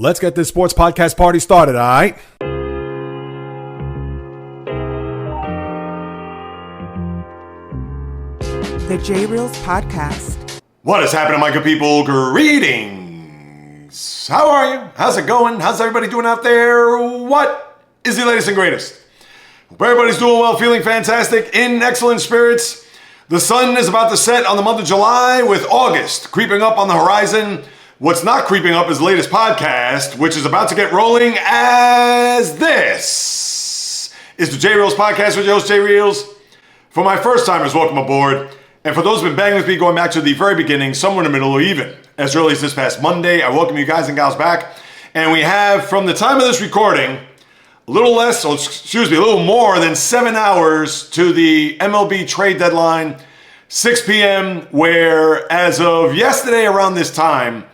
Let's get this sports podcast party started, all right? The JAYREELZ podcast. What is happening, my good people? Greetings. How are you? How's it going? How's everybody doing out there? What is the latest and greatest? Hope everybody's doing well, feeling fantastic, in excellent spirits. The sun is about to set on the month of July with August creeping up on the horizon. What's not creeping up is the latest podcast, which is about to get rolling as this is the JAYREELZ podcast with your host, JAYREELZ. For my first timers, welcome aboard. And for those who've been banging with me going back to the very beginning, somewhere in the middle or even as early as this past Monday, I welcome you guys and gals back. And we have, from the time of this recording, a little more than 7 hours to the MLB trade deadline, 6 p.m., where as of yesterday around this time,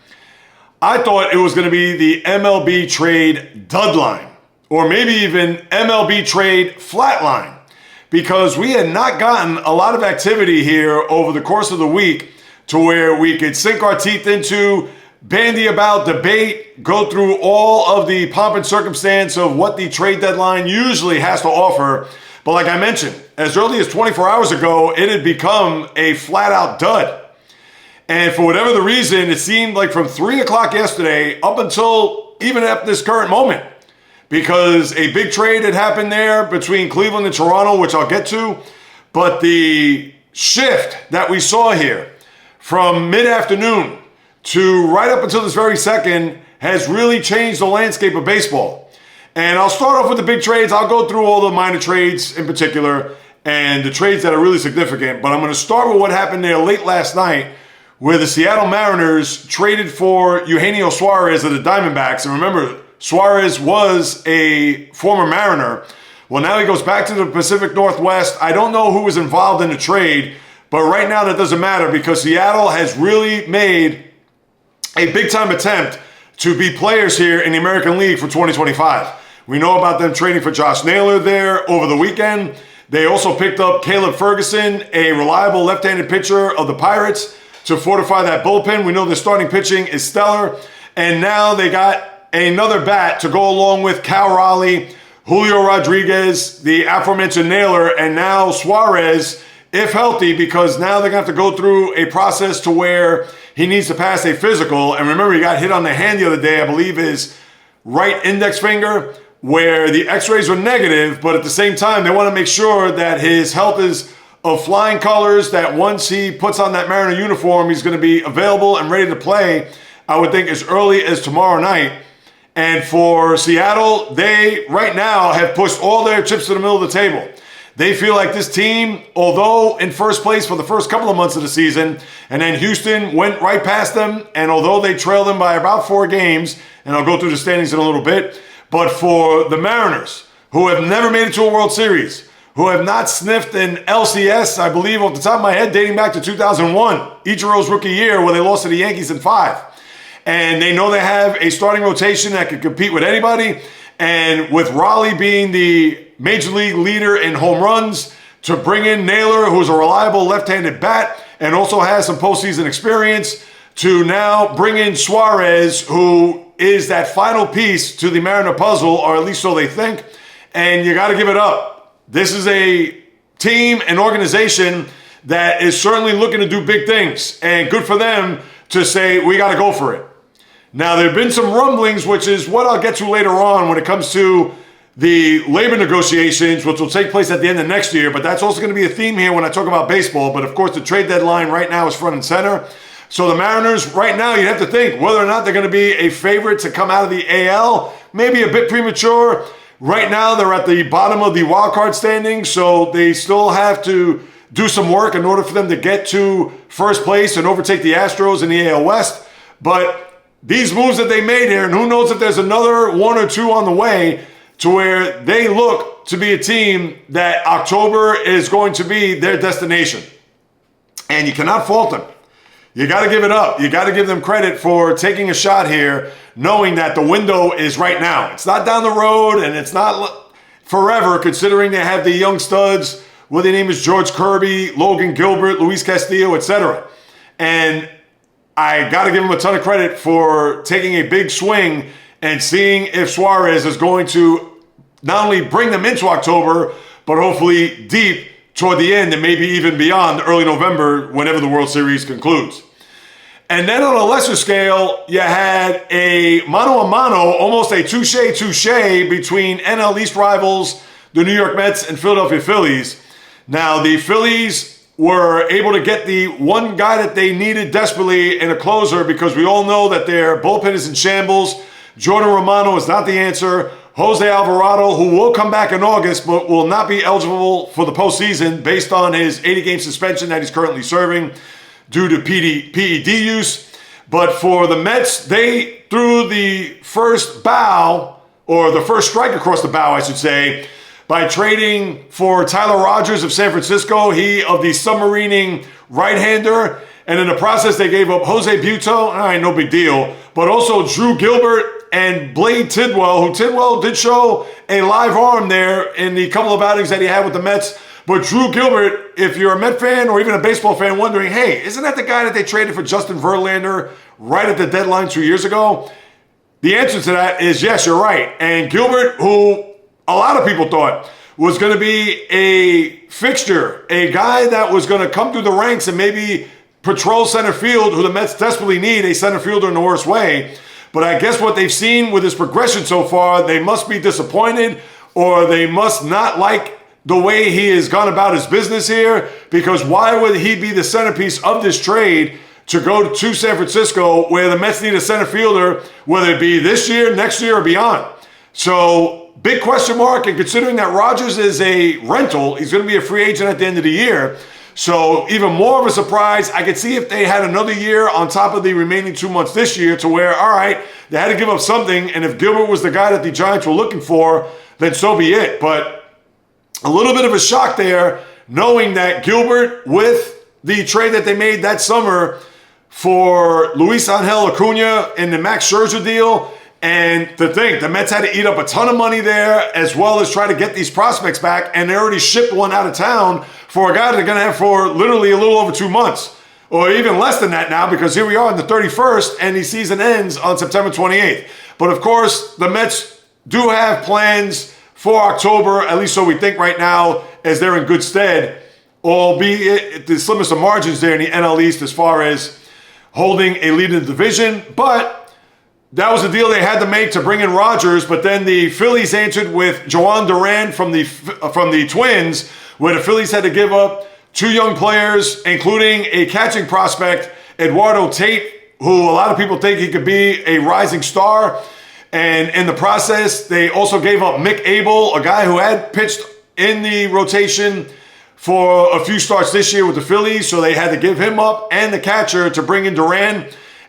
I thought it was going to be the MLB trade deadline, or maybe even MLB trade flatline, because we had not gotten a lot of activity here over the course of the week to where we could sink our teeth into, bandy about, debate, go through all of the pomp and circumstance of what the trade deadline usually has to offer. But like I mentioned, as early as 24 hours ago, it had become a flat-out dud. And for whatever the reason, it seemed like from 3 o'clock yesterday up until even at this current moment, because a big trade had happened there between Cleveland and Toronto, which I'll get to. But the shift that we saw here from mid-afternoon to right up until this very second has really changed the landscape of baseball. And I'll start off with the big trades. I'll go through all the minor trades in particular and the trades that are really significant. But I'm going to start with what happened there late last night, where the Seattle Mariners traded for Eugenio Suarez of the Diamondbacks. And remember, Suarez was a former Mariner. Well, now he goes back to the Pacific Northwest. I don't know who was involved in the trade, but right now that doesn't matter because Seattle has really made a big-time attempt to be players here in the American League for 2025. We know about them trading for Josh Naylor there over the weekend. They also picked up Caleb Ferguson, a reliable left-handed pitcher of the Pirates, to fortify that bullpen. We know their starting pitching is stellar. And now they got another bat to go along with Cal Raleigh, Julio Rodriguez, the aforementioned Naylor, and now Suarez, if healthy, because now they're going to have to go through a process to where he needs to pass a physical. And remember, he got hit on the hand the other day, I believe his right index finger, where the x-rays were negative, but at the same time, they want to make sure that his health is of flying colors, that once he puts on that Mariner uniform, he's going to be available and ready to play, I would think, as early as tomorrow night. And for Seattle, they right now have pushed all their chips to the middle of the table. They feel like this team, although in first place for the first couple of months of the season, and then Houston went right past them, and although they trailed them by about 4 games, and I'll go through the standings in a little bit, but for the Mariners, who have never made it to a World Series, who have not sniffed an LCS, I believe, off the top of my head, dating back to 2001, Ichiro's rookie year, where they lost to the Yankees in 5. And they know they have a starting rotation that can compete with anybody. And with Raleigh being the major league leader in home runs, to bring in Naylor, who's a reliable left-handed bat and also has some postseason experience, to now bring in Suarez, who is that final piece to the Mariner puzzle, or at least so they think. And you got to give it up. This is a team, an organization that is certainly looking to do big things, and good for them to say, we got to go for it. Now, there have been some rumblings, which is what I'll get to later on when it comes to the labor negotiations, which will take place at the end of next year, but that's also going to be a theme here when I talk about baseball. But of course, the trade deadline right now is front and center. So the Mariners right now, you'd have to think whether or not they're going to be a favorite to come out of the AL, maybe a bit premature. Right now, they're at the bottom of the wild card standings, so they still have to do some work in order for them to get to first place and overtake the Astros in the AL West. But these moves that they made here, and who knows if there's another 1 or 2 on the way, to where they look to be a team that October is going to be their destination. And you cannot fault them. You got to give it up. You got to give them credit for taking a shot here, knowing that the window is right now. It's not down the road, and it's not forever, considering they have the young studs, whether their name is George Kirby, Logan Gilbert, Luis Castillo, etc. And I got to give them a ton of credit for taking a big swing and seeing if Suarez is going to not only bring them into October, but hopefully deep toward the end and maybe even beyond early November whenever the World Series concludes. And then on a lesser scale, you had a mano-a-mano, almost a touche-touche between NL East rivals, the New York Mets and Philadelphia Phillies. Now, the Phillies were able to get the one guy that they needed desperately in a closer because we all know that their bullpen is in shambles. Jordan Romano is not the answer. Jose Alvarado, who will come back in August but will not be eligible for the postseason based on his 80-game suspension that he's currently serving due to PED use. But for the Mets, they threw the first bow, or the first strike across the bow, I should say, by trading for Tyler Rogers of San Francisco, he of the submarining right-hander. And in the process, they gave up Jose Buto, no big deal, but also Drew Gilbert and Blade Tidwell, who Tidwell did show a live arm there in the couple of outings that he had with the Mets. But Drew Gilbert, if you're a Met fan or even a baseball fan wondering, hey, isn't that the guy that they traded for Justin Verlander right at the deadline 2 years ago? The answer to that is yes, you're right. And Gilbert, who a lot of people thought was going to be a fixture, a guy that was going to come through the ranks and maybe patrol center field, who the Mets desperately need, a center fielder in the worst way. But I guess what they've seen with his progression so far, they must be disappointed, or they must not like the way he has gone about his business here, because why would he be the centerpiece of this trade to go to San Francisco where the Mets need a center fielder, whether it be this year, next year, or beyond? So big question mark, and considering that Rogers is a rental, he's going to be a free agent at the end of the year. So even more of a surprise, I could see if they had another year on top of the remaining 2 months this year to where, all right, they had to give up something, and if Gilbert was the guy that the Giants were looking for, then so be it. But a little bit of a shock there, knowing that Gilbert, with the trade that they made that summer for Luis Angel Acuna and the Max Scherzer deal, and to think the Mets had to eat up a ton of money there as well as try to get these prospects back, and they already shipped one out of town for a guy they're going to have for literally a little over 2 months, or even less than that now, because here we are on the 31st and the season ends on September 28th. But of course, the Mets do have plans for October, at least so we think right now, as they're in good stead, albeit the slimmest of margins there in the NL East as far as holding a lead in the division. But that was the deal they had to make to bring in Rogers, but then the Phillies answered with Joan Duran from the Twins, where the Phillies had to give up 2 young players, including a catching prospect, Eduardo Tate, who a lot of people think he could be a rising star. And in the process, they also gave up Mick Abel, a guy who had pitched in the rotation for a few starts this year with the Phillies, so they had to give him up and the catcher to bring in Duran.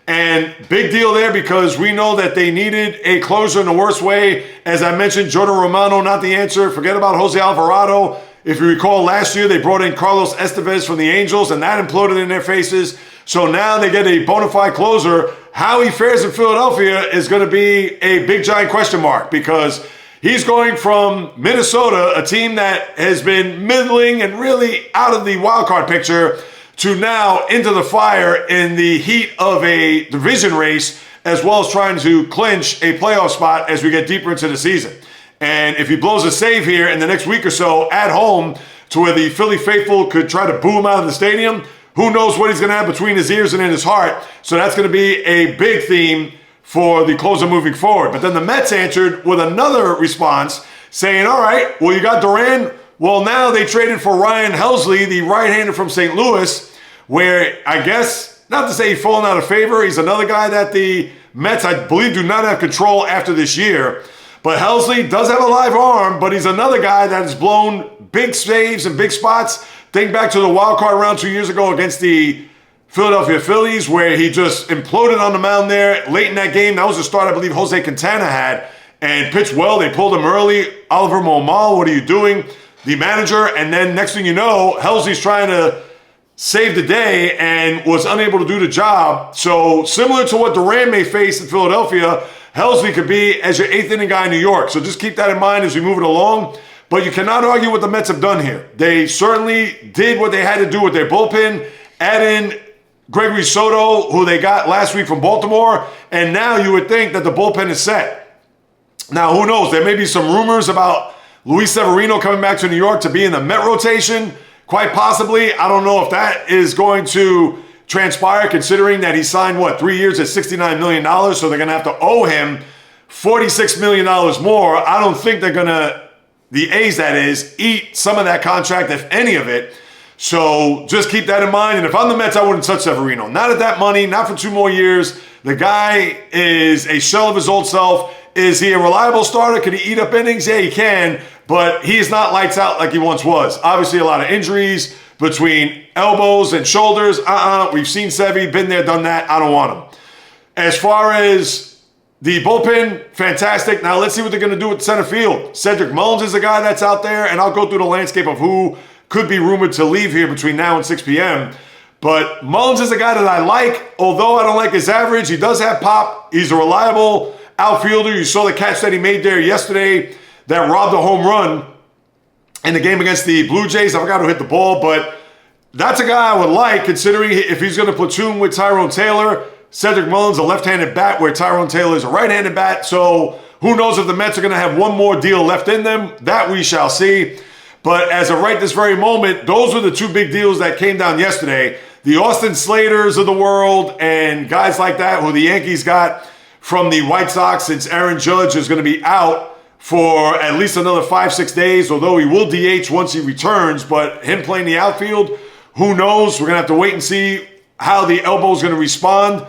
And big deal there because we know that they needed a closer in the worst way. As I mentioned, Jordan Romano, not the answer. Forget about Jose Alvarado. If you recall, last year they brought in Carlos Estevez from the Angels, and that imploded in their faces. So now they get a bona fide closer. How he fares in Philadelphia is going to be a big, giant question mark, because he's going from Minnesota, a team that has been middling and really out of the wild card picture, to now into the fire in the heat of a division race, as well as trying to clinch a playoff spot as we get deeper into the season. And if he blows a save here in the next week or so at home to where the Philly faithful could try to boo him out of the stadium, who knows what he's going to have between his ears and in his heart. So that's going to be a big theme for the closer moving forward. But then the Mets answered with another response saying, all right, well, you got Duran. Well, now they traded for Ryan Helsley, the right-hander from St. Louis, where I guess, not to say he's fallen out of favor, he's another guy that the Mets, I believe, do not have control after this year. But Helsley does have a live arm, but he's another guy that has blown big saves and big spots. Think back to the wild card round 2 years ago against the Philadelphia Phillies, where he just imploded on the mound there late in that game. That was the start I believe Jose Quintana had, and pitched well. They pulled him early. Oliver Momal, what are you doing? The manager, and then next thing you know, Helsley's trying to save the day and was unable to do the job. So similar to what Duran may face in Philadelphia, Helsley could be as your 8th inning guy in New York. So just keep that in mind as we move it along. But you cannot argue what the Mets have done here. They certainly did what they had to do with their bullpen, add in Gregory Soto, who they got last week from Baltimore, and now you would think that the bullpen is set. Now, who knows? There may be some rumors about Luis Severino coming back to New York to be in the Met rotation. Quite possibly. I don't know if that is going to transpire, considering that he signed, 3 years at $69 million, so they're going to have to owe him $46 million more. I don't think they're going to, the A's that is, eat some of that contract, if any of it. So just keep that in mind. And if I'm the Mets, I wouldn't touch Severino. Not at that money, not for 2 more years. The guy is a shell of his old self. Is he a reliable starter? Can he eat up innings? Yeah, he can. But he is not lights out like he once was. Obviously, a lot of injuries between elbows and shoulders. We've seen Sevy, been there, done that. I don't want him. As far as the bullpen, fantastic. Now let's see what they're going to do at center field. Cedric Mullins is a guy that's out there, and I'll go through the landscape of who could be rumored to leave here between now and 6 p.m. But Mullins is a guy that I like. Although I don't like his average, he does have pop. He's a reliable outfielder. You saw the catch that he made there yesterday that robbed a home run in the game against the Blue Jays. I forgot who hit the ball, but that's a guy I would like, considering if he's going to platoon with Tyrone Taylor. Cedric Mullins, a left-handed bat, where Tyrone Taylor is a right-handed bat. So who knows if the Mets are going to have one more deal left in them. That we shall see. But as of right this very moment, those were the 2 big deals that came down yesterday. The Austin Slaters of the world and guys like that who the Yankees got from the White Sox, since Aaron Judge is going to be out for at least another 5-6 days, although he will DH once he returns. But him playing the outfield, who knows? We're going to have to wait and see how the elbow is going to respond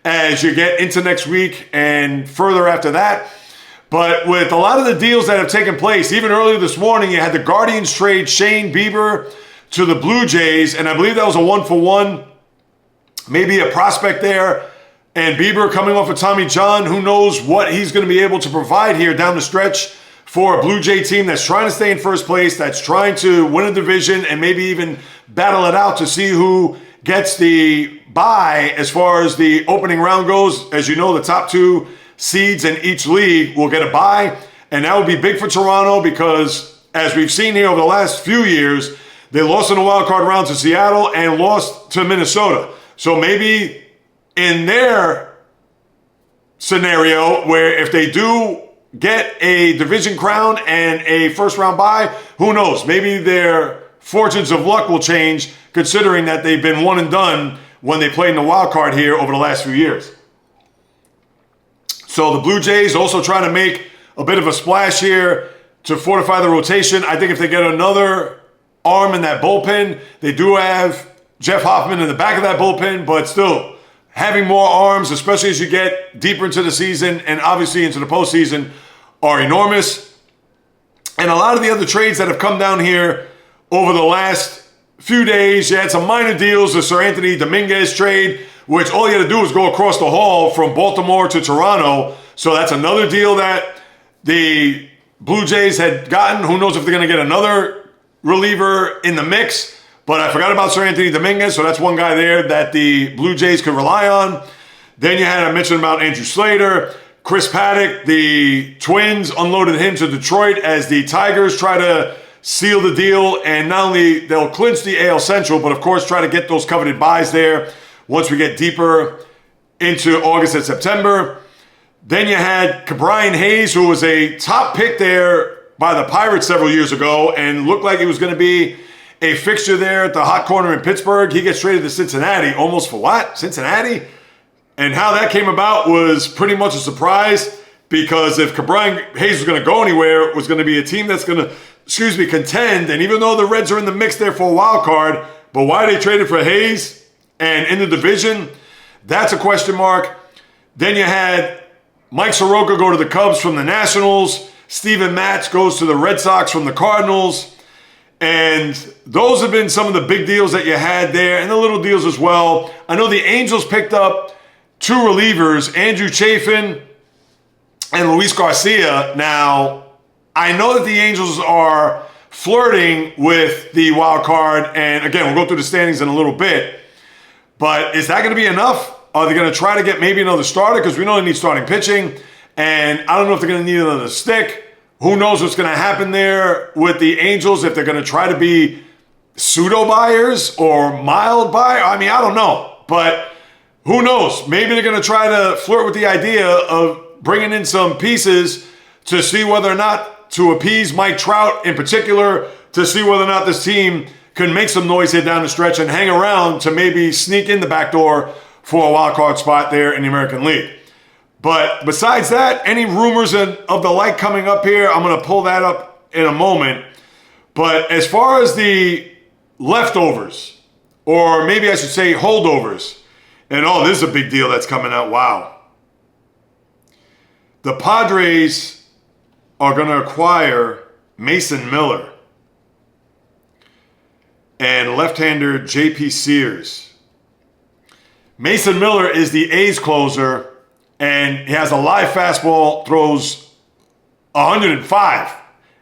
as you get into next week and further after that. But with a lot of the deals that have taken place, even earlier this morning, you had the Guardians trade Shane Bieber to the Blue Jays, and I believe that was a 1-for-1, maybe a prospect there. And Bieber coming off of Tommy John, who knows what he's going to be able to provide here down the stretch for a Blue Jay team that's trying to stay in first place, that's trying to win a division and maybe even battle it out to see who gets the bye as far as the opening round goes. As you know, the top 2 seeds in each league will get a bye, and that would be big for Toronto because, as we've seen here over the last few years, they lost in the wild card round to Seattle and lost to Minnesota. So maybe in their scenario, where if they do get a division crown and a first round bye, who knows? Maybe their fortunes of luck will change, considering that they've been one and done when they played in the wild card here over the last few years. So the Blue Jays also trying to make a bit of a splash here to fortify the rotation. I think if they get another arm in that bullpen, they do have Jeff Hoffman in the back of that bullpen, but still, having more arms, especially as you get deeper into the season and obviously into the postseason, are enormous. And a lot of the other trades that have come down here over the last few days, you had some minor deals. The Sir Anthony Dominguez trade, which all you had to do was go across the hall from Baltimore to Toronto. So that's another deal that the Blue Jays had gotten. Who knows if they're going to get another reliever in the mix. But I forgot about Sir Anthony Dominguez, so that's one guy there that the Blue Jays could rely on. Then I mentioned about Andrew Slater. Chris Paddock, the Twins unloaded him to Detroit as the Tigers try to seal the deal. And not only they'll clinch the AL Central, but of course try to get those coveted buys there once we get deeper into August and September. Then you had Ke'Bryan Hayes, who was a top pick there by the Pirates several years ago and looked like he was going to be a fixture there at the hot corner in Pittsburgh. He gets traded to Cincinnati. Almost for what? Cincinnati? And how that came about was pretty much a surprise, because if Ke'Bryan Hayes was going to go anywhere, it was going to be a team that's going to, contend. And even though the Reds are in the mix there for a wild card, but why they traded for Hayes and in the division, that's a question mark. Then you had Mike Soroka go to the Cubs from the Nationals. Steven Matz goes to the Red Sox from the Cardinals. And those have been some of the big deals that you had there, and the little deals as well. I know the Angels picked up 2 relievers, Andrew Chafin and Luis Garcia. Now, I know that the Angels are flirting with the wild card, and again, we'll go through the standings in a little bit. But is that going to be enough? Are they going to try to get maybe another starter? Because we know they need starting pitching, and I don't know if they're going to need another stick. Who knows what's going to happen there with the Angels, if they're going to try to be pseudo buyers or mild buyer. I mean, I don't know. But who knows? Maybe they're going to try to flirt with the idea of bringing in some pieces to see whether or not to appease Mike Trout in particular, to see whether or not this team can make some noise here down the stretch and hang around to maybe sneak in the back door for a wild card spot there in the American League. But besides that, any rumors of the like coming up here, I'm going to pull that up in a moment. But as far as the leftovers, or maybe I should say holdovers, and this is a big deal that's coming out. Wow. The Padres are going to acquire Mason Miller and left-hander J.P. Sears. Mason Miller is the A's closer, and he has a live fastball, throws 105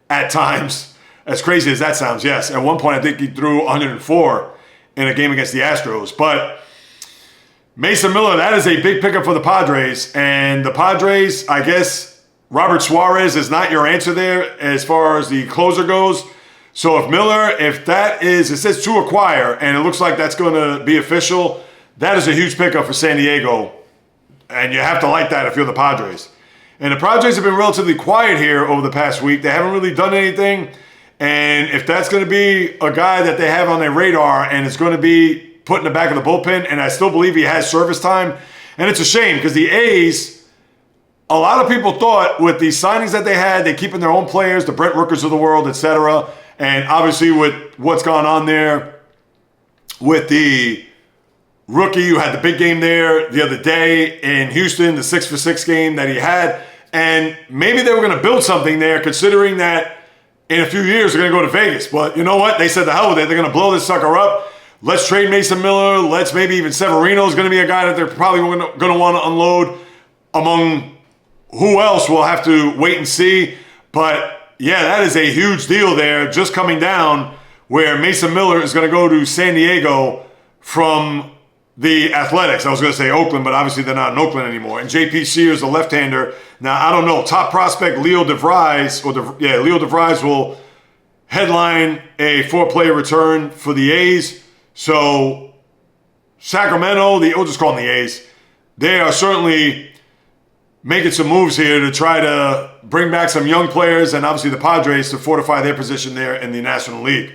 at times. As crazy as that sounds, yes. At one point, I think he threw 104 in a game against the Astros. But Mason Miller, that is a big pickup for the Padres. And the Padres, I guess, Robert Suarez is not your answer there as far as the closer goes. So if that is, it says to acquire, and it looks like that's going to be official, that is a huge pickup for San Diego. And you have to like that if you're the Padres. And the Padres have been relatively quiet here over the past week. They haven't really done anything. And if that's going to be a guy that they have on their radar and it's going to be put in the back of the bullpen, and I still believe he has service time, and it's a shame because the A's, a lot of people thought with the signings that they had, they're keeping their own players, the Brent Rookers of the world, etc. And obviously with what's gone on there with the rookie who had the big game there the other day in Houston, the 6-for-6 game that he had. And maybe they were going to build something there considering that in a few years they're going to go to Vegas. But you know what? They said the hell with it. They're going to blow this sucker up. Let's trade Mason Miller. Let's maybe even Severino is going to be a guy that they're probably going to want to unload. Among who else, we'll have to wait and see. But yeah, that is a huge deal there just coming down where Mason Miller is going to go to San Diego from the Athletics. I was going to say Oakland, but obviously they're not in Oakland anymore. And J.P. Sears, the left-hander. Now, I don't know. Top prospect Leo DeVries, Leo DeVries will headline a 4-player return for the A's. So Sacramento, we'll just call them the A's, they are certainly making some moves here to try to bring back some young players and obviously the Padres to fortify their position there in the National League.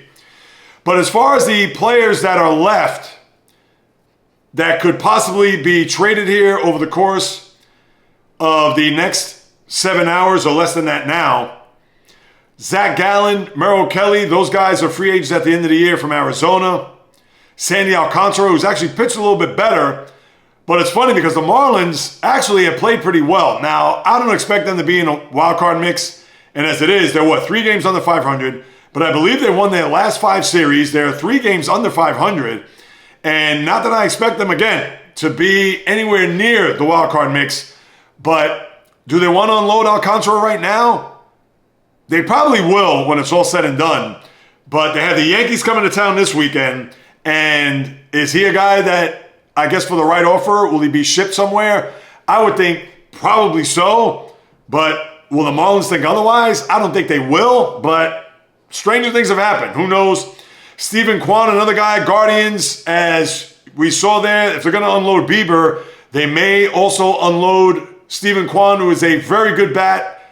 But as far as the players that are left that could possibly be traded here over the course of the next 7 hours or less than that now, Zach Gallen, Merrill Kelly, those guys are free agents at the end of the year from Arizona. Sandy Alcantara, who's actually pitched a little bit better. But it's funny because the Marlins actually have played pretty well. Now, I don't expect them to be in a wild card mix. And as it is, they're 3 games under 500. But I believe they won their last 5 series. They're 3 games under 500. And not that I expect them, again, to be anywhere near the wild card mix. But do they want to unload Alcantara right now? They probably will when it's all said and done. But they have the Yankees coming to town this weekend. And is he a guy that, I guess for the right offer, will he be shipped somewhere? I would think probably so. But will the Marlins think otherwise? I don't think they will. But stranger things have happened. Who knows? Stephen Kwan, another guy, Guardians, as we saw there, if they're going to unload Bieber, they may also unload Stephen Kwan, who is a very good bat,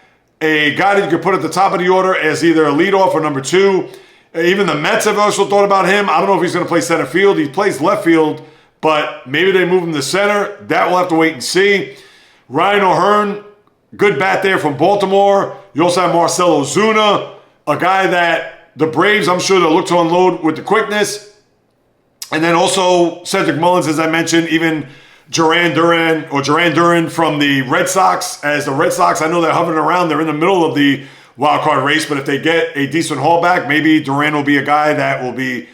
a guy that you could put at the top of the order as either a leadoff or number 2. Even the Mets have also thought about him. I don't know if he's going to play center field. He plays left field, but maybe they move him to center. That we'll have to wait and see. Ryan O'Hearn, good bat there from Baltimore. You also have Marcell Ozuna, a guy that the Braves, I'm sure they'll look to unload with the quickness. And then also Cedric Mullins, as I mentioned, even Duran Duran from the Red Sox. As the Red Sox, I know they're hovering around. They're in the middle of the wild card race, but if they get a decent haul back, maybe Duran will be a guy that will be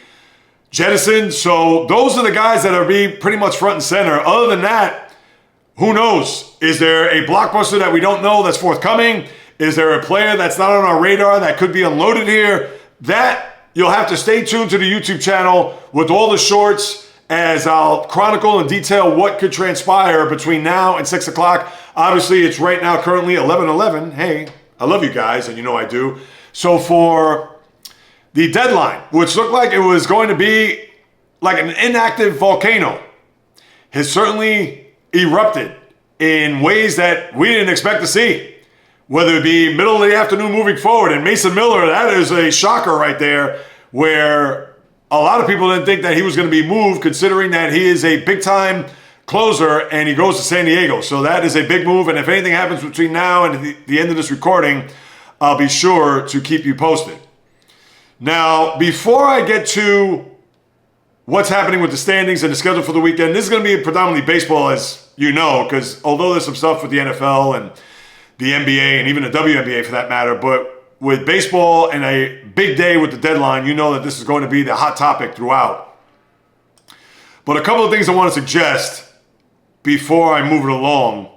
jettisoned. So those are the guys that are being pretty much front and center. Other than that, who knows? Is there a blockbuster that we don't know that's forthcoming? Is there a player that's not on our radar that could be unloaded here? That you'll have to stay tuned to the YouTube channel with all the shorts as I'll chronicle and detail what could transpire between now and 6 o'clock. Obviously, it's right now currently 11:11. Hey, I love you guys, and you know I do. So for the deadline, which looked like it was going to be like an inactive volcano, has certainly erupted in ways that we didn't expect to see. whether it be middle of the afternoon moving forward. And Mason Miller, that is a shocker right there, where a lot of people didn't think that he was going to be moved, considering that he is a big-time closer and he goes to San Diego. So that is a big move. And if anything happens between now and the end of this recording, I'll be sure to keep you posted. Now, before I get to what's happening with the standings and the schedule for the weekend, this is going to be predominantly baseball, as you know, because although there's some stuff with the NFL and the NBA and even the WNBA for that matter, but with baseball and a big day with the deadline, you know that this is going to be the hot topic throughout. But a couple of things I want to suggest before I move it along.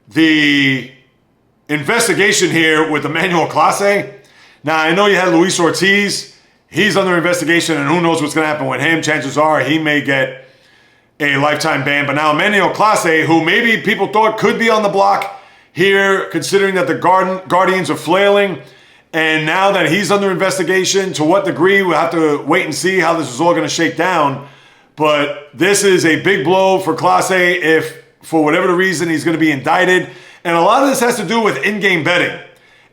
The investigation here with Emmanuel Clase. Now, I know you had Luis Ortiz. He's under investigation, and who knows what's going to happen with him. Chances are he may get a lifetime ban. But now Emmanuel Clase, who maybe people thought could be on the block here, considering that the Guardians are flailing, and now that he's under investigation, to what degree, we'll have to wait and see how this is all going to shake down. But this is a big blow for Clase if, for whatever the reason, he's going to be indicted. And a lot of this has to do with in-game betting.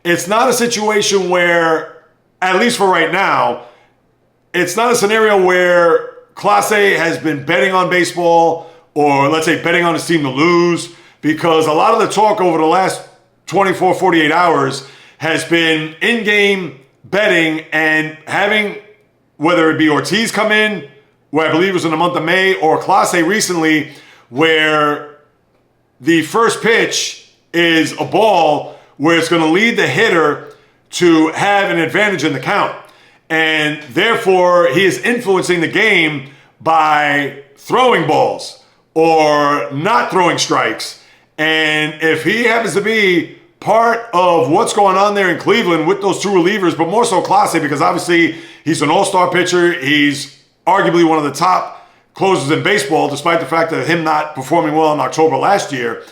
It's not a situation where, at least for right now, it's not a scenario where Clase has been betting on baseball or, let's say, betting on his team to lose, because a lot of the talk over the last 24, 48 hours has been in-game betting and having, whether it be Ortiz come in, where I believe it was in the month of May, or Clase recently, where the first pitch is a ball where it's going to lead the hitter to have an advantage in the count. And therefore, he is influencing the game by throwing balls or not throwing strikes. And if he happens to be part of what's going on there in Cleveland with those two relievers, but more so Clase, because obviously he's an all-star pitcher, he's arguably one of the top closers in baseball, despite the fact of him not performing well in October last year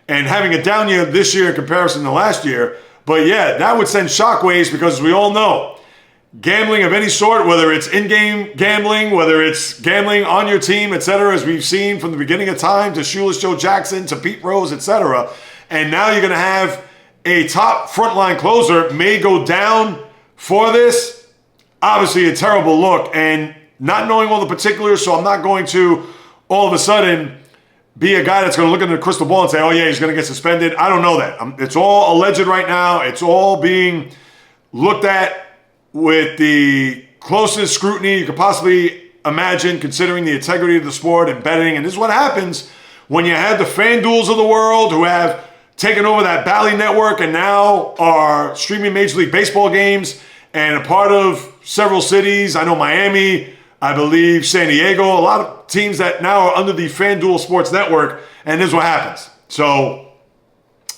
and having a down year this year in comparison to last year. But yeah, that would send shockwaves, because as we all know, gambling of any sort, whether it's in-game gambling, whether it's gambling on your team, etc., as we've seen from the beginning of time, to Shoeless Joe Jackson, to Pete Rose, etc., and now you're going to have a top frontline closer may go down for this. Obviously a terrible look, and not knowing all the particulars, so I'm not going to all of a sudden be a guy that's going to look into the crystal ball and say, oh yeah, he's going to get suspended. I don't know that. It's all alleged right now. It's all being looked at with the closest scrutiny you could possibly imagine, considering the integrity of the sport and betting. And this is what happens when you have the FanDuels of the world who have taken over that Bally network and now are streaming Major League Baseball games and a part of several cities. I know Miami, I believe San Diego, a lot of teams that now are under the FanDuel Sports Network, and this is what happens. So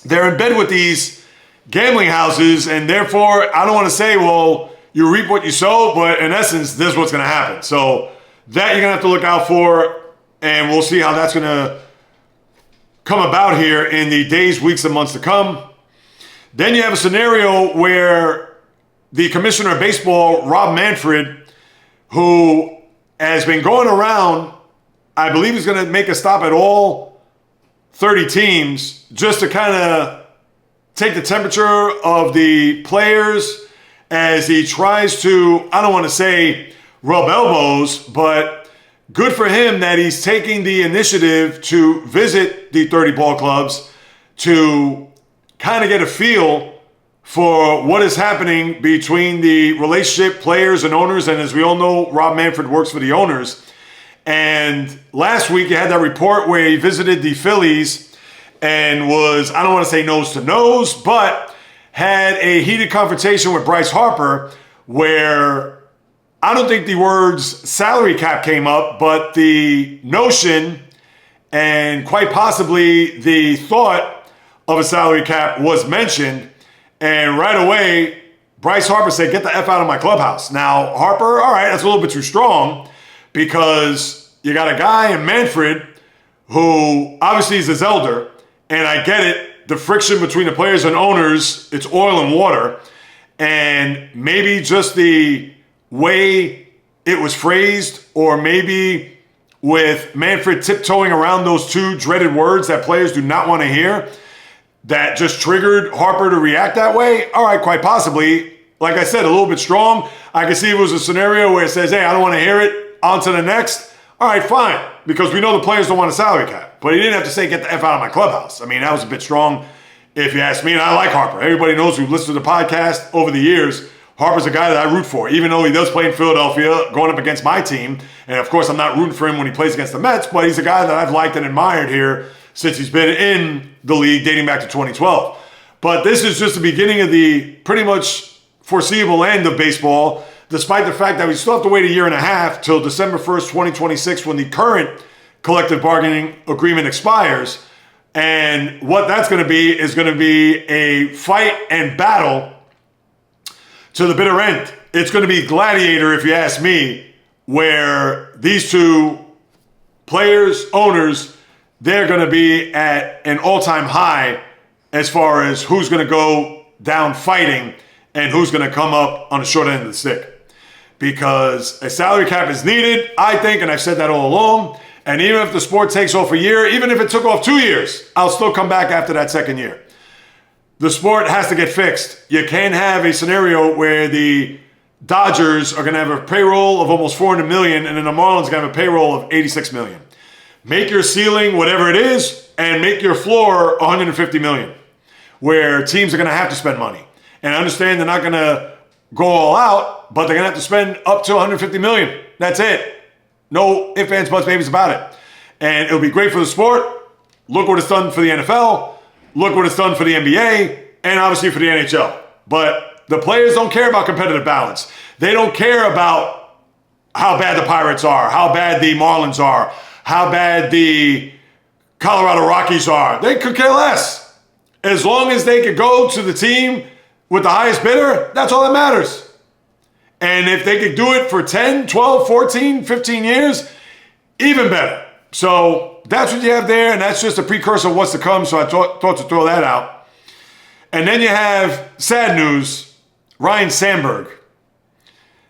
they're in bed with these gambling houses, and therefore, I don't want to say, well, you reap what you sow, but in essence, this is what's going to happen. So that you're going to have to look out for, and we'll see how that's going to come about here in the days, weeks, and months to come. Then you have a scenario where the commissioner of baseball, Rob Manfred, who has been going around, I believe he's going to make a stop at all 30 teams just to kind of take the temperature of the players as he tries to, I don't want to say rub elbows, but good for him that he's taking the initiative to visit the 30 ball clubs to kind of get a feel for what is happening between the relationship, players and owners. And as we all know, Rob Manfred works for the owners. And last week you had that report where he visited the Phillies and was, I don't want to say nose to nose, but had a heated confrontation with Bryce Harper, where I don't think the words salary cap came up, but the notion and quite possibly the thought of a salary cap was mentioned. And right away, Bryce Harper said, get the F out of my clubhouse. Now, Harper, all right, that's a little bit too strong, because you got a guy in Manfred who obviously is his elder, and I get it, the friction between the players and owners, it's oil and water, and maybe just the way it was phrased, or maybe with Manfred tiptoeing around those two dreaded words that players do not want to hear, that just triggered Harper to react that way? All right, quite possibly. Like I said, a little bit strong. I can see if it was a scenario where it says, hey, I don't want to hear it, on to the next. All right, fine, because we know the players don't want a salary cap. But he didn't have to say, get the F out of my clubhouse. I mean, that was a bit strong, if you ask me, and I like Harper. Everybody knows who listens to the podcast over the years. Harper's a guy that I root for, even though he does play in Philadelphia, going up against my team. And, of course, I'm not rooting for him when he plays against the Mets, but he's a guy that I've liked and admired here since he's been in the league dating back to 2012. But this is just the beginning of the pretty much foreseeable end of baseball, despite the fact that we still have to wait a year and a half till December 1st, 2026, when the current collective bargaining agreement expires. And what that's going to be is going to be a fight and battle to the bitter end. It's going to be gladiator, if you ask me, where these two players, owners, they're going to be at an all-time high as far as who's going to go down fighting and who's going to come up on the short end of the stick. Because a salary cap is needed, I think, and I've said that all along. And even if the sport takes off a year, even if it took off 2 years, I'll still come back after that second year. The sport has to get fixed. You can't have a scenario where the Dodgers are going to have a payroll of almost $400 million and then the Marlins are going to have a payroll of $86 million. Make your ceiling whatever it is and make your floor $150 million, where teams are going to have to spend money. And I understand they're not going to go all out, but they're going to have to spend up to $150 million. That's it. No ifs, ands, buts, babies about it. And it'll be great for the sport. Look what it's done for the NFL. Look what it's done for the NBA. And obviously for the NHL. But the players don't care about competitive balance. They don't care about how bad the Pirates are, how bad the Marlins are, how bad the Colorado Rockies are. They could care less. As long as they could go to the team with the highest bidder, that's all that matters. And if they could do it for 10, 12, 14, 15 years, even better. So that's what you have there, and that's just a precursor of what's to come, so I thought to throw that out. And then you have sad news, Ryne Sandberg.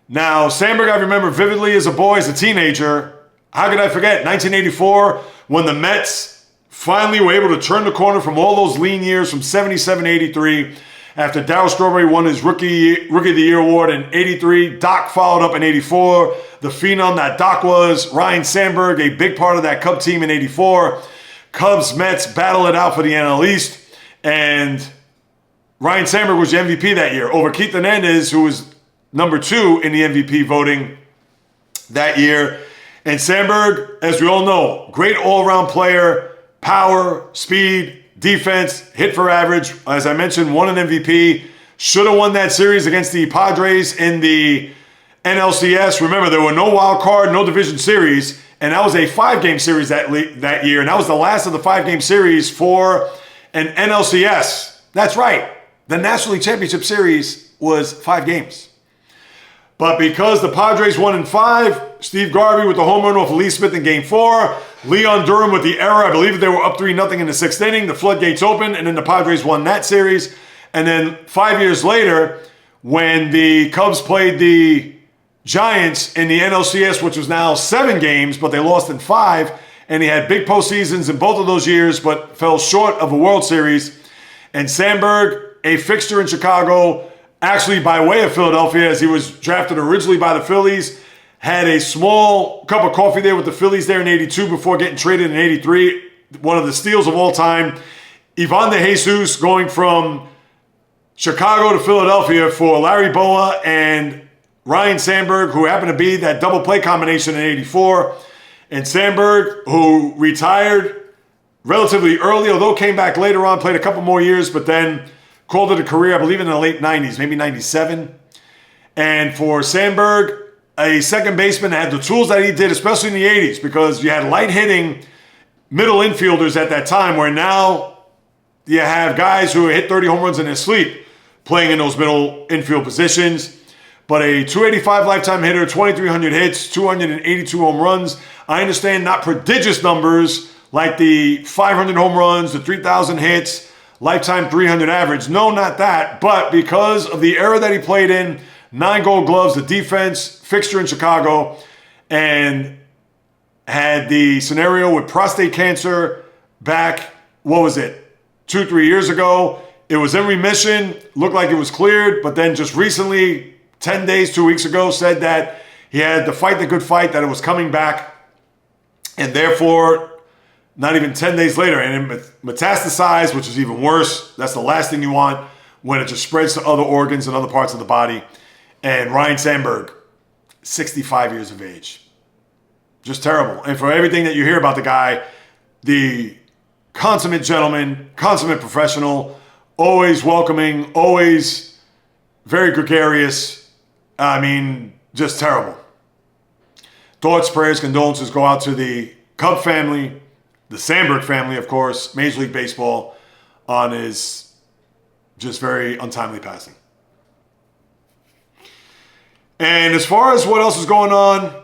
Now, Sandberg, I remember vividly as a boy, as a teenager. How could I forget? 1984, when the Mets finally were able to turn the corner from all those lean years from 77 to 83. After Darryl Strawberry won his Rookie of the Year award in 83, Doc followed up in 84. The phenom that Doc was, Ryne Sandberg, a big part of that Cub team in 84. Cubs, Mets battle it out for the NL East. And Ryne Sandberg was the MVP that year over Keith Hernandez, who was number 2 in the MVP voting that year. And Sandberg, as we all know, great all-around player, power, speed, defense, hit for average. As I mentioned, won an MVP. Should have won that series against the Padres in the NLCS. Remember, there were no wild card, no division series, and that was a 5-game series that year, and that was the last of the 5-game series for an NLCS. That's right. The National League Championship Series was 5 games. But because the Padres won in 5, Steve Garvey with the home run off of Lee Smith in Game 4, Leon Durham with the error, I believe they were up 3-0 in the 6th inning, the floodgates opened, and then the Padres won that series. And then 5 years later, when the Cubs played the Giants in the NLCS, which was now 7 games, but they lost in 5, and he had big postseasons in both of those years, but fell short of a World Series. And Sandberg, a fixture in Chicago, actually by way of Philadelphia, as he was drafted originally by the Phillies, had a small cup of coffee there with the Phillies there in 82 before getting traded in 83. One of the steals of all time. Ivan De Jesus going from Chicago to Philadelphia for Larry Boa and Ryne Sandberg, who happened to be that double play combination in 84. And Sandberg, who retired relatively early, although came back later on, played a couple more years, but then called it a career, I believe in the late 90s, maybe 97. And for Sandberg, a second baseman that had the tools that he did, especially in the 80s, because you had light-hitting middle infielders at that time, where now you have guys who hit 30 home runs in their sleep playing in those middle infield positions. But a 285 lifetime hitter, 2,300 hits, 282 home runs. I understand not prodigious numbers like the 500 home runs, the 3,000 hits, lifetime 300 average. No, not that. But because of the era that he played in, 9 Gold Gloves, the defense, fixture in Chicago, and had the scenario with prostate cancer back, what was it, 2-3 years ago. It was in remission, looked like it was cleared, but then just recently, 10 days, 2 weeks ago, said that he had to fight the good fight, that it was coming back, and therefore, not even 10 days later, and it metastasized, which is even worse. That's the last thing you want when it just spreads to other organs and other parts of the body. And Ryne Sandberg, 65 years of age. Just terrible. And for everything that you hear about the guy, the consummate gentleman, consummate professional, always welcoming, always very gregarious. I mean, just terrible. Thoughts, prayers, condolences go out to the Cub family, the Sandberg family, of course, Major League Baseball, on his just very untimely passing. And as far as what else is going on,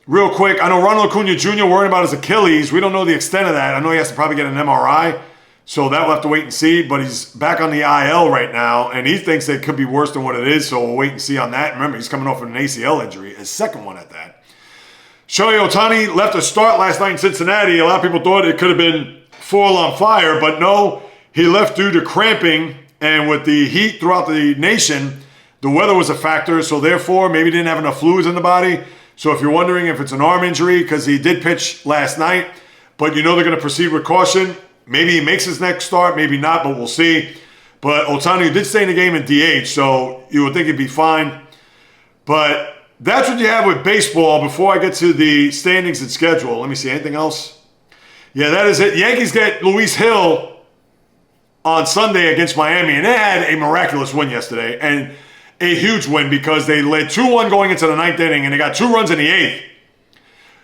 real quick, I know Ronald Acuna Jr. worrying about his Achilles. We don't know the extent of that. I know he has to probably get an MRI, so that we'll have to wait and see. But he's back on the IL right now, and he thinks it could be worse than what it is, so we'll wait and see on that. Remember, he's coming off of an ACL injury, his second one at that. Shohei Ohtani left a start last night in Cincinnati. A lot of people thought it could have been full on fire, but no, he left due to cramping, and with the heat throughout the nation, the weather was a factor, so therefore maybe didn't have enough fluids in the body. So if you're wondering if it's an arm injury, because he did pitch last night, but you know they're going to proceed with caution. Maybe he makes his next start, maybe not, but we'll see. But Ohtani did stay in the game in DH, so you would think he'd be fine. But that's what you have with baseball. Before I get to the standings and schedule, let me see, anything else? Yeah, that is it. Yankees get Luis Hill on Sunday against Miami, and they had a miraculous win yesterday, and a huge win because they led 2-1 going into the ninth inning, and they got 2 runs in the eighth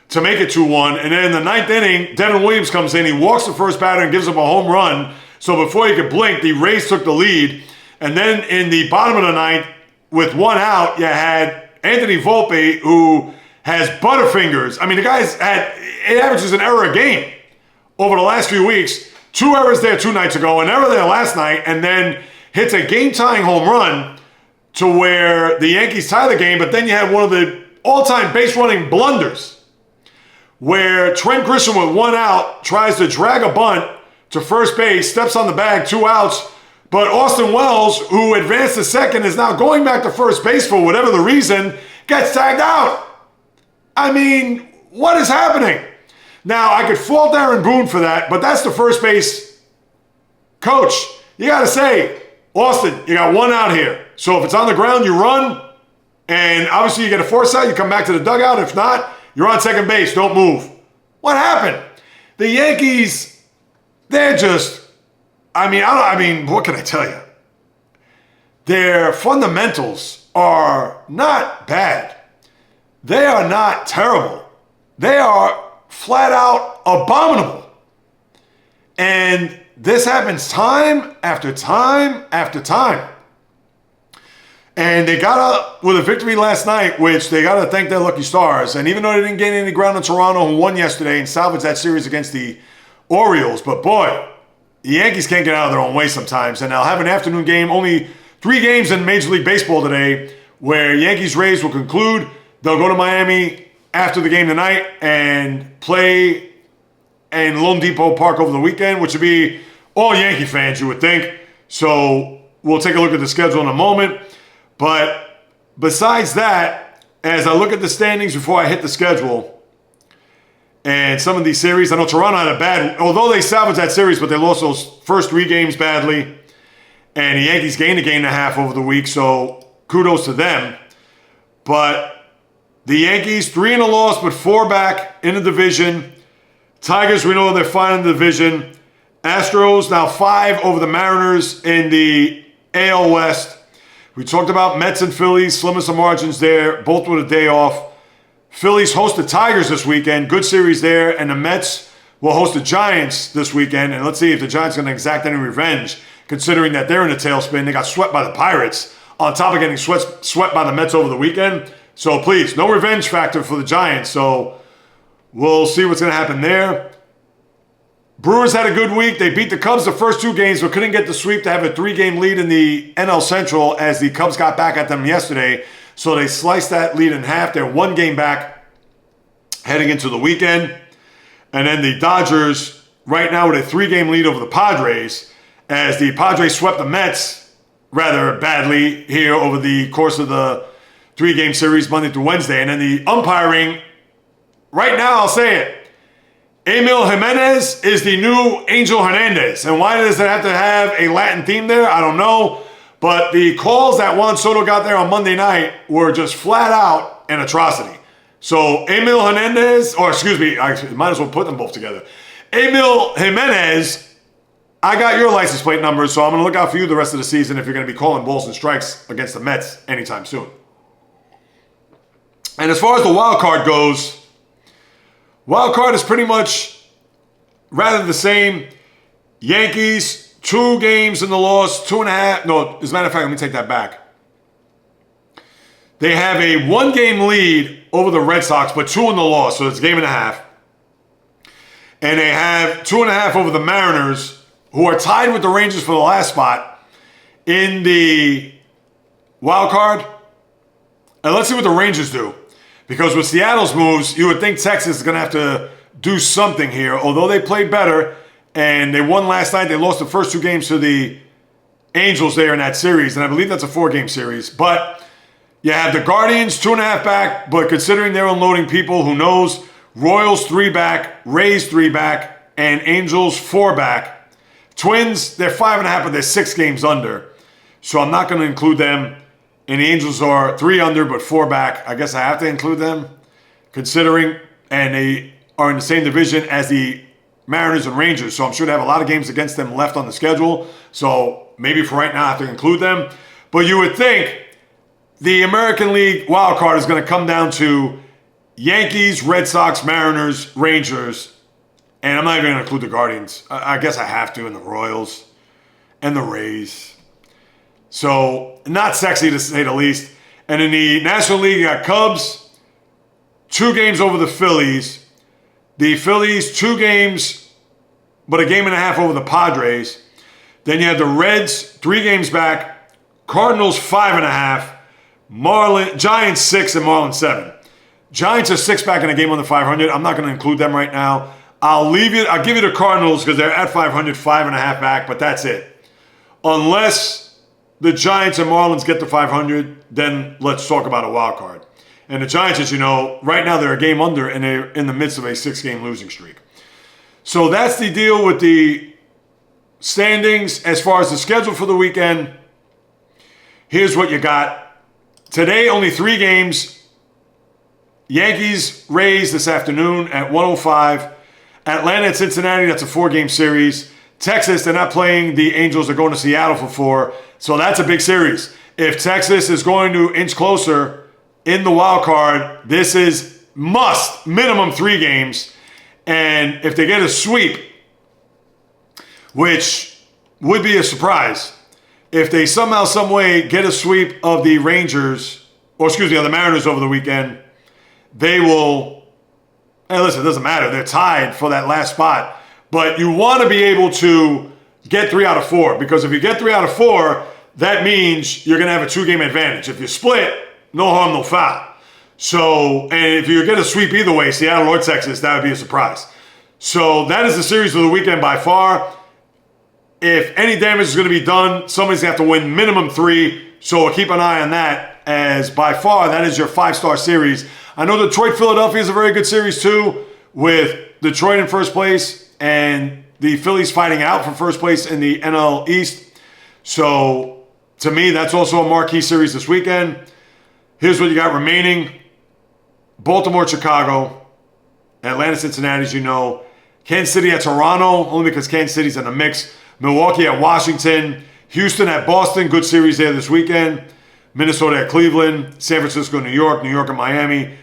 to make it 2-1. And then in the ninth inning, Devin Williams comes in, he walks the first batter and gives him a home run. So before he could blink, the Rays took the lead. And then in the bottom of the ninth, with 1 out, you had Anthony Volpe, who has butterfingers. I mean, the guy's it averages an error a game over the last few weeks. 2 errors there 2 nights ago, an error there last night, and then hits a game-tying home run to where the Yankees tie the game. But then you had one of the all-time base-running blunders where Trent Grisham with 1 out tries to drag a bunt to first base, steps on the bag, 2 outs, but Austin Wells, who advanced to second, is now going back to first base for whatever the reason, gets tagged out. I mean, what is happening? Now, I could fault Aaron Boone for that, but that's the first base coach. You got to say, Austin, you got 1 out here. So if it's on the ground, you run, and obviously you get a force out, you come back to the dugout. If not, you're on second base, don't move. What happened? The Yankees, they're just, I mean, what can I tell you? Their fundamentals are not bad. They are not terrible. They are flat out abominable. And this happens time after time after time. And they got up with a victory last night, which they got to thank their lucky stars. And even though they didn't gain any ground in Toronto, who won yesterday and salvaged that series against the Orioles, but boy, the Yankees can't get out of their own way sometimes. And they'll have an afternoon game, only 3 games in Major League Baseball today, where Yankees-Rays will conclude. They'll go to Miami after the game tonight and play in Lone Depot Park over the weekend, which would be all Yankee fans, you would think. So we'll take a look at the schedule in a moment. But besides that, as I look at the standings before I hit the schedule, and some of these series, I know Toronto had a bad, although they salvaged that series, but they lost those first 3 games badly. And the Yankees gained a game and a half over the week, so kudos to them. But the Yankees, 3 in a loss, but 4 back in the division. Tigers, we know they're fine in the division. Astros, now 5 over the Mariners in the AL West. We talked about Mets and Phillies, slimmest of margins there, both with a day off. Phillies host the Tigers this weekend, good series there, and the Mets will host the Giants this weekend. And let's see if the Giants are going to exact any revenge, considering that they're in a tailspin. They got swept by the Pirates, on top of getting swept by the Mets over the weekend. So please, no revenge factor for the Giants. So we'll see what's going to happen there. Brewers had a good week. They beat the Cubs the first 2 games, but couldn't get the sweep to have a 3-game lead in the NL Central as the Cubs got back at them yesterday. So they sliced that lead in half. They're 1 game back heading into the weekend. And then the Dodgers right now with a 3-game lead over the Padres, as the Padres swept the Mets rather badly here over the course of the 3-game series Monday through Wednesday. And then the umpiring, right now I'll say it, Emil Jimenez is the new Angel Hernandez. And why does it have to have a Latin theme there? I don't know. But the calls that Juan Soto got there on Monday night were just flat out an atrocity. So Emil Hernandez, or excuse me, I might as well put them both together. Emil Jimenez, I got your license plate numbers, so I'm going to look out for you the rest of the season if you're going to be calling balls and strikes against the Mets anytime soon. And as far as the wild card goes, wild card is pretty much rather the same. Yankees, 2 games in the loss, 2.5. No, as a matter of fact, let me take that back. They have a 1-game lead over the Red Sox, but 2 in the loss, so it's a game and a half. And they have 2.5 over the Mariners, who are tied with the Rangers for the last spot in the wild card. And let's see what the Rangers do. Because with Seattle's moves, you would think Texas is going to have to do something here. Although they played better and they won last night, they lost the first 2 games to the Angels there in that series. And I believe that's a 4-game series. But you have the Guardians 2.5 back, but considering they're unloading people, who knows? Royals 3 back, Rays 3 back, and Angels 4 back. Twins, they're 5.5, but they're 6 games under. So I'm not going to include them. And the Angels are 3 under, but 4 back. I guess I have to include them, considering, and they are in the same division as the Mariners and Rangers. So I'm sure they have a lot of games against them left on the schedule. So maybe for right now I have to include them. But you would think the American League wild card is going to come down to Yankees, Red Sox, Mariners, Rangers, and I'm not even going to include the Guardians. I guess I have to, and the Royals, and the Rays. So, not sexy to say the least. And in the National League, you got Cubs, 2 games over the Phillies. The Phillies, 2 games, but a game and a half over the Padres. Then you have the Reds, 3 games back. Cardinals, 5.5. Giants, 6, and Marlins, 7. Giants are 6 back in a game under 500. I'm not going to include them right now. I'll give you the Cardinals because they're at 500, 5.5 back, but that's it. Unless the Giants and Marlins get to 500, then let's talk about a wild card. And the Giants, as you know, right now they're a game under and they're in the midst of a 6-game losing streak. So that's the deal with the standings. As far as the schedule for the weekend, here's what you got. Today, only 3 games. Yankees, Rays this afternoon at 1:05. Atlanta at Cincinnati, that's a 4-game series. Texas, they're not playing the Angels. They're going to Seattle for 4. So that's a big series. If Texas is going to inch closer in the wild card, this is minimum 3 games. And if they get a sweep, which would be a surprise, if they somehow, some way get a sweep of the Rangers, or excuse me, of the Mariners over the weekend, they will, hey, listen, it doesn't matter. They're tied for that last spot. But you want to be able to get 3 out of 4, because if you get 3 out of 4, that means you're going to have a 2-game advantage. If you split, no harm, no foul. So, and if you get a sweep either way, Seattle or Texas, that would be a surprise. So that is the series of the weekend by far. If any damage is going to be done, somebody's going to have to win minimum 3. So keep an eye on that, as by far that is your 5-star series. I know Detroit-Philadelphia is a very good series too, with Detroit in first place and the Phillies fighting out for first place in the NL East. So, to me, that's also a marquee series this weekend. Here's what you got remaining. Baltimore-Chicago. Atlanta-Cincinnati, as you know. Kansas City at Toronto, only because Kansas City's in the mix. Milwaukee at Washington. Houston at Boston, good series there this weekend. Minnesota at Cleveland. San Francisco, New York at Miami.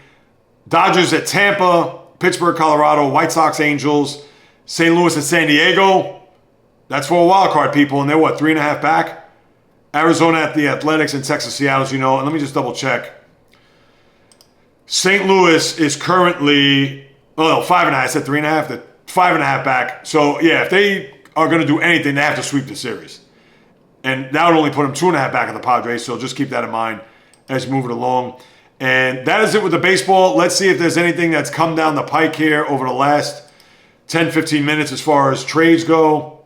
Dodgers at Tampa. Pittsburgh, Colorado. White Sox, Angels. St. Louis at San Diego. That's for a wild card, people. And they're what, 3.5 back? Arizona at the Athletics and Texas, Seattle, as you know. And let me just double check. St. Louis is currently, 5.5. I said 3.5. They're 5.5 back. So, yeah, if they are going to do anything, they have to sweep the series. And that would only put them 2.5 back on the Padres. So just keep that in mind as you move it along. And that is it with the baseball. Let's see if there's anything that's come down the pike here over the last 10, 15 minutes as far as trades go.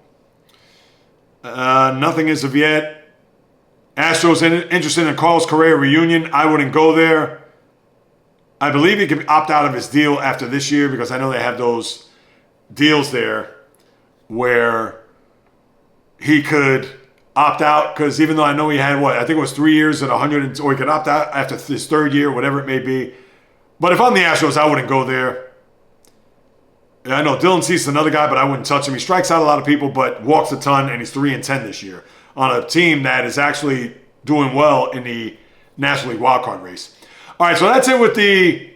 Nothing as of yet. Astros interested in Carlos Correa reunion. I wouldn't go there. I believe he can opt out of his deal after this year because I know they have those deals there where he could opt out, because even though I know he had, I think it was 3 years at 100, or he could opt out after his third year, whatever it may be. But if I'm the Astros, I wouldn't go there. I know Dylan Cease is another guy, but I wouldn't touch him. He strikes out a lot of people, but walks a ton, and he's 3-10 this year on a team that is actually doing well in the National League wildcard race. All right, so that's it with the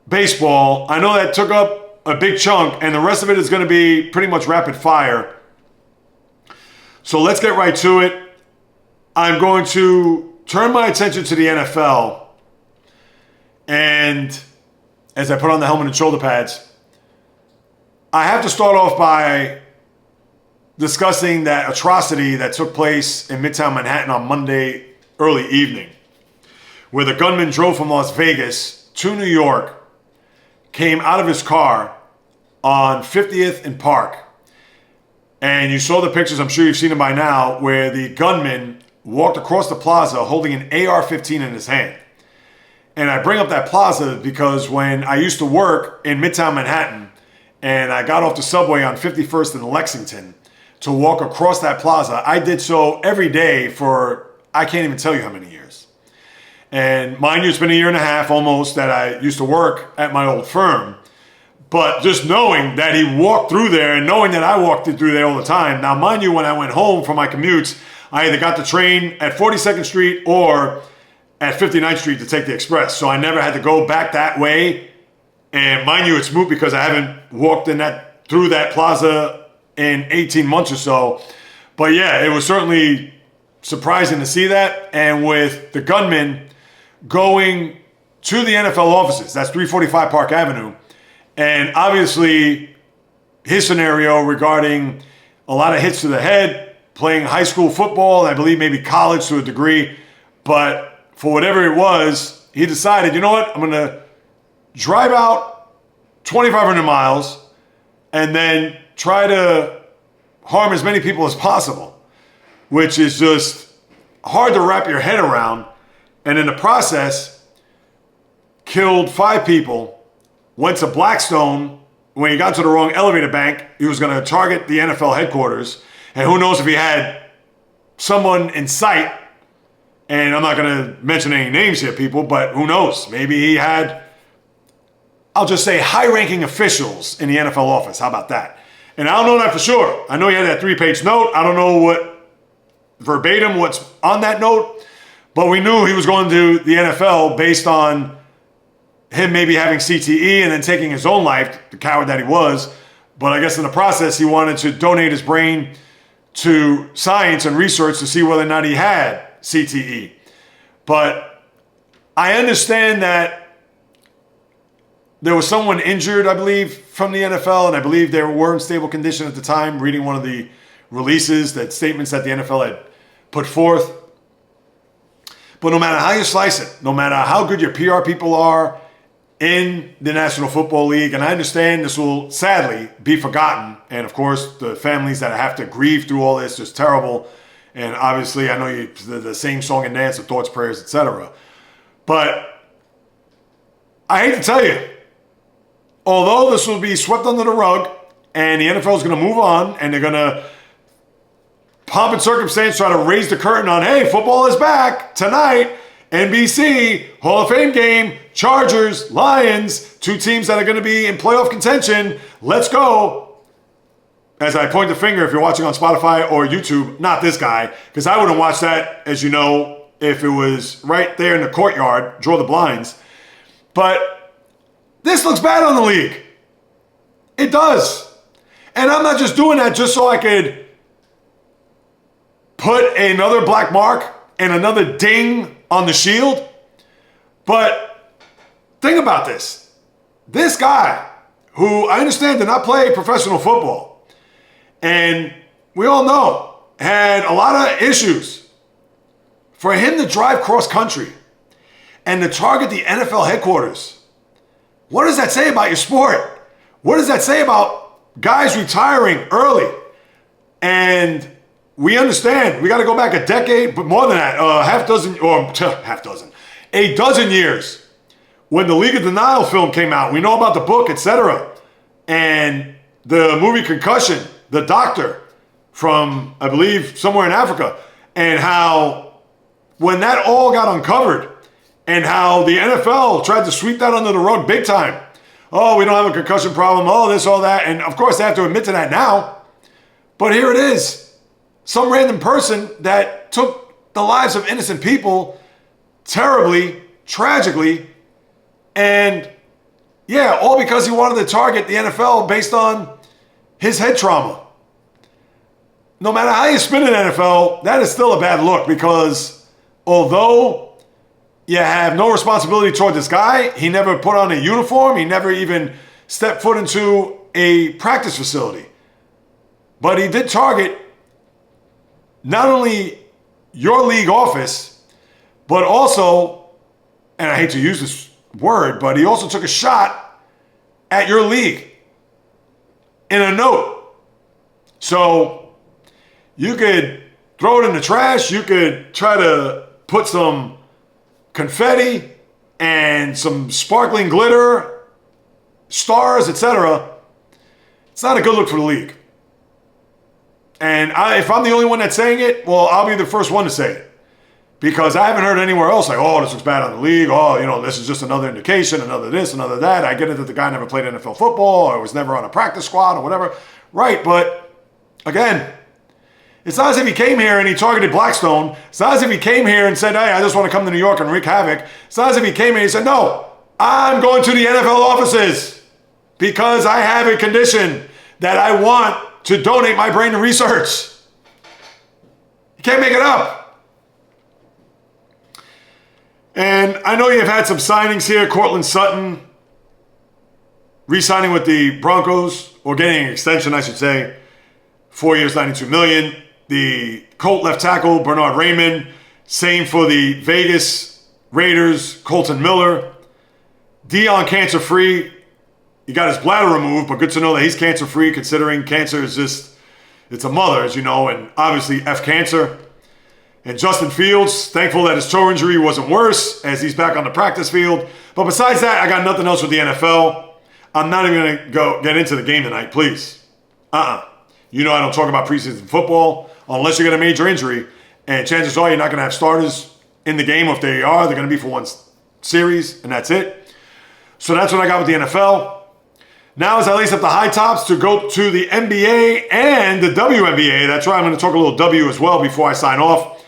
baseball. I know that took up a big chunk, and the rest of it is going to be pretty much rapid fire. So let's get right to it. I'm going to turn my attention to the NFL. And as I put on the helmet and shoulder pads, I have to start off by discussing that atrocity that took place in midtown Manhattan on Monday early evening, where the gunman drove from Las Vegas to New York, came out of his car on 50th and Park. And you saw the pictures, I'm sure you've seen them by now, where the gunman walked across the plaza holding an AR-15 in his hand. And I bring up that plaza because when I used to work in Midtown Manhattan and I got off the subway on 51st and Lexington to walk across that plaza, I did so every day for, I can't even tell you how many years. And mind you, it's been a year and a half almost that I used to work at my old firm. But just knowing that he walked through there and knowing that I walked through there all the time. Now, mind you, when I went home from my commutes, I either got the train at 42nd Street or at 59th Street to take the express. So I never had to go back that way. And mind you, it's moot because I haven't walked through that plaza in 18 months or so. But yeah, it was certainly surprising to see that. And with the gunman going to the NFL offices, that's 345 Park Avenue, and obviously his scenario regarding a lot of hits to the head, playing high school football, and I believe maybe college to a degree. But for whatever it was, he decided, you know what, I'm going to drive out 2,500 miles and then try to harm as many people as possible, which is just hard to wrap your head around. And in the process, killed 5 people. Went to Blackstone. When he got to the wrong elevator bank, he was going to target the NFL headquarters. And who knows if he had someone in sight. And I'm not going to mention any names here, people, but who knows? Maybe he had, I'll just say, high-ranking officials in the NFL office. How about that? And I don't know that for sure. I know he had that 3-page note. I don't know verbatim what's on that note. But we knew he was going to the NFL based on him maybe having CTE and then taking his own life, the coward that he was. But I guess in the process, he wanted to donate his brain to science and research to see whether or not he had CTE. But I understand that there was someone injured, I believe, from the NFL, and I believe they were in stable condition at the time, reading one of the releases, that statements that the NFL had put forth. But no matter how you slice it, no matter how good your PR people are in the National Football League, and I understand this will sadly be forgotten, and of course the families that have to grieve through all this is terrible, and obviously I know the same song and dance of thoughts, prayers, etc. But I hate to tell you, although this will be swept under the rug and the NFL is going to move on and they're going to pomp and circumstance try to raise the curtain on, hey, football is back tonight, NBC, Hall of Fame game, Chargers, Lions, 2 teams that are going to be in playoff contention. Let's go. As I point the finger, if you're watching on Spotify or YouTube, not this guy, because I wouldn't watch that, as you know, if it was right there in the courtyard, draw the blinds. But this looks bad on the league. It does. And I'm not just doing that just so I could put another black mark and another ding on the shield. But think about this. This guy, who I understand did not play professional football, and we all know had a lot of issues, for him to drive cross country and to target the NFL headquarters, what does that say about your sport? What does that say about guys retiring early? And we understand we got to go back a decade, but more than that, a dozen years when the League of Denial film came out. We know about the book, etc. And the movie Concussion, the doctor from, I believe, somewhere in Africa, and how when that all got uncovered and how the NFL tried to sweep that under the rug big time. Oh, we don't have a concussion problem. Oh, this, all that. And of course, they have to admit to that now. But here it is. Some random person that took the lives of innocent people terribly, tragically, and yeah, all because he wanted to target the NFL based on his head trauma. No matter how you spin an NFL, that is still a bad look because although you have no responsibility toward this guy, he never put on a uniform, he never even stepped foot into a practice facility. But he did target not only your league office, but also, and I hate to use this word, but he also took a shot at your league in a note. So you could throw it in the trash, you could try to put some confetti and some sparkling glitter, stars, etc. It's not a good look for the league. And if I'm the only one that's saying it, well, I'll be the first one to say it. Because I haven't heard anywhere else like, oh, this looks bad on the league. Oh, this is just another indication, another this, another that. I get it that the guy never played NFL football or was never on a practice squad or whatever. Right, but again, it's not as if he came here and he targeted Blackstone. It's not as if he came here and said, hey, I just want to come to New York and wreak havoc. It's not as if he came here and he said, no, I'm going to the NFL offices because I have a condition that I want to donate my brain to research. You can't make it up. And I know you've had some signings here. Cortland Sutton re-signing with the Broncos, or getting an extension, I should say. 4 years, $92 million. The Colt left tackle, Bernard Raymond. Same for the Vegas Raiders, Colton Miller. Dion cancer-free. He got his bladder removed, but good to know that he's cancer-free considering cancer is just, it's a mother, as you know, and obviously F cancer. And Justin Fields, thankful that his toe injury wasn't worse as he's back on the practice field. But besides that, I got nothing else with the NFL. I'm not even going to get into the game tonight, please. You know I don't talk about preseason football unless you get a major injury. And chances are you're not going to have starters in the game. Or if they are, they're going to be for one series, and that's it. So that's what I got with the NFL. Now as I lace up the high tops to go to the NBA and the WNBA. That's right, I'm going to talk a little W as well before I sign off.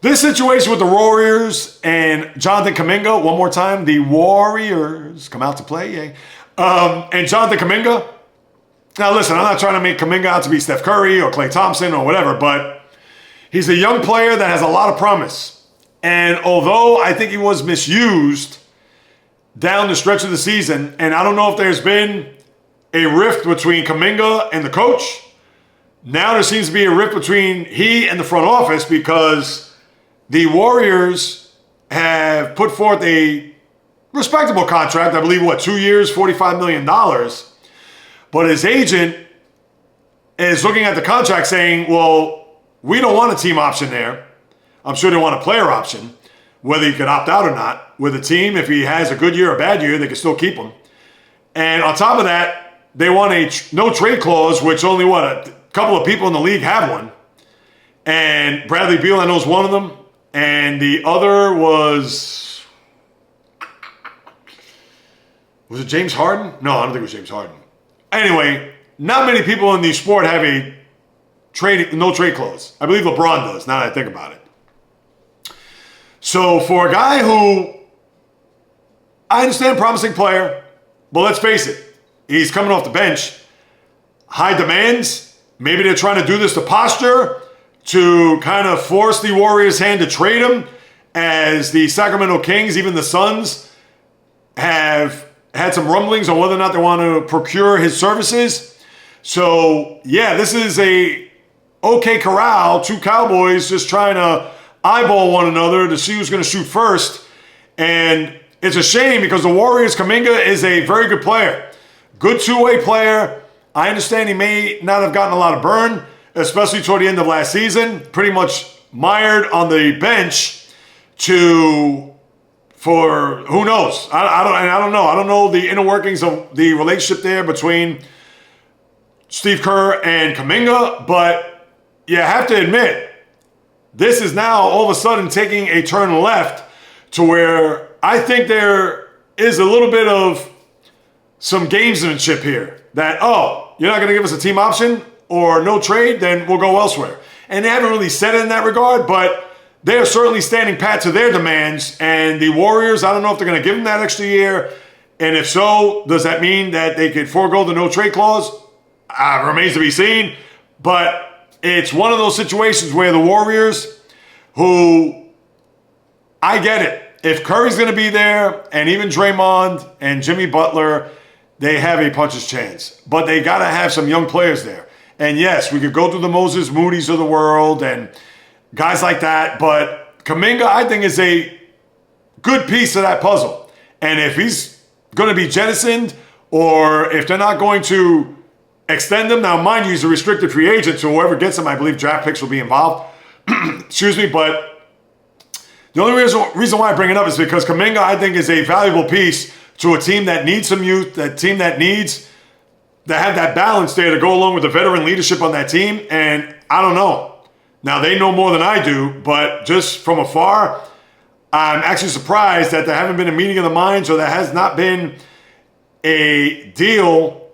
This situation with the Warriors and Jonathan Kuminga, one more time, the Warriors come out to play, yay. And Jonathan Kuminga. Now listen, I'm not trying to make Kuminga out to be Steph Curry or Klay Thompson or whatever, but he's a young player that has a lot of promise. And although I think he was misused down the stretch of the season, and I don't know if there's been a rift between Kuminga and the coach, now there seems to be a rift between he and the front office because the Warriors have put forth a respectable contract, I believe, 2 years, $45 million. But his agent is looking at the contract saying, well, we don't want a team option there. I'm sure they want a player option, whether he could opt out or not. With a team, if he has a good year or a bad year, they can still keep him. And on top of that, they want a no trade clause, which only, a couple of people in the league have one. And Bradley Beal, I know, is one of them. And the other was it James Harden? No, I don't think it was James Harden. Anyway, not many people in the sport have a no trade clause. I believe LeBron does, now that I think about it. So for a guy who, I understand, promising player, but let's face it, he's coming off the bench. High demands. Maybe they're trying to do this to posture, to kind of force the Warriors' hand to trade him, as the Sacramento Kings, even the Suns, have had some rumblings on whether or not they want to procure his services. So, yeah, this is a okay corral, two Cowboys just trying to eyeball one another to see who's going to shoot first. And it's a shame because the Warriors, Kuminga is a very good player. good two-way player. I understand he may not have gotten a lot of burn, especially toward the end of last season. Pretty much mired on the bench for who knows? I don't know. I don't know the inner workings of the relationship there between Steve Kerr and Kuminga, but you have to admit, this is now all of a sudden taking a turn left to where I think there is a little bit of some gamesmanship here. That, oh, you're not going to give us a team option or no trade, then we'll go elsewhere. And they haven't really said it in that regard, but they are certainly standing pat to their demands. And the Warriors, I don't know if they're going to give them that extra year. And if so, does that mean that they could forego the no trade clause? Remains to be seen. But it's one of those situations where the Warriors, who, I get it. If Curry's going to be there, and even Draymond and Jimmy Butler, they have a puncher's chance. But they got to have some young players there. And yes, we could go through the Moses Moody's of the world and guys like that. But Kuminga, I think, is a good piece of that puzzle. And if he's going to be jettisoned, or if they're not going to extend him, now mind you, he's a restricted free agent, so whoever gets him, I believe draft picks will be involved. Excuse me, but the only reason why I bring it up is because Kuminga, I think, is a valuable piece to a team that needs some youth, that team that needs to have that balance there to go along with the veteran leadership on that team. And I don't know. Now, they know more than I do, but just from afar, I'm actually surprised that there haven't been a meeting of the minds, or there has not been a deal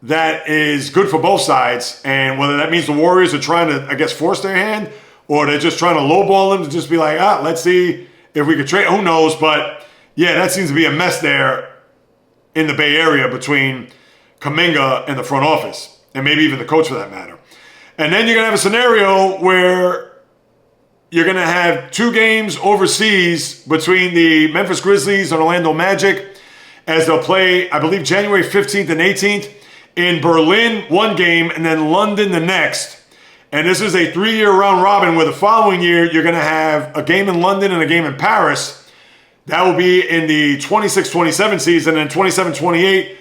that is good for both sides. And whether that means the Warriors are trying to, I guess, force their hand, or they're just trying to lowball them to just be like, let's see if we could trade. Who knows? But yeah, that seems to be a mess there in the Bay Area between Kuminga and the front office, and maybe even the coach for that matter. And then you're going to have a scenario where you're going to have 2 games overseas between the Memphis Grizzlies and Orlando Magic, as they'll play, I believe, January 15th and 18th in Berlin one game, and then London the next. And this is a 3-year round robin, where the following year you're going to have a game in London and a game in Paris. That will be in the 26-27 season, and 27-28,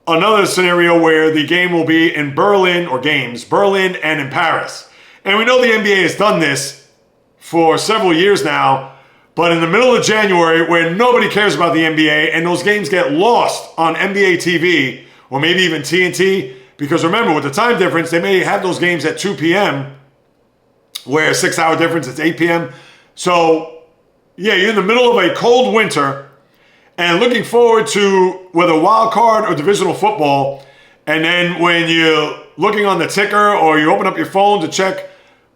another scenario where the game will be in Berlin, or games, Berlin and in Paris. And we know the NBA has done this for several years now, but in the middle of January, where nobody cares about the NBA, and those games get lost on NBA TV, or maybe even TNT, because remember, with the time difference, they may have those games at 2 p.m., where 6-hour difference, it's 8 p.m. So, yeah, you're in the middle of a cold winter, and looking forward to whether wild card or divisional football. And then when you're looking on the ticker, or you open up your phone to check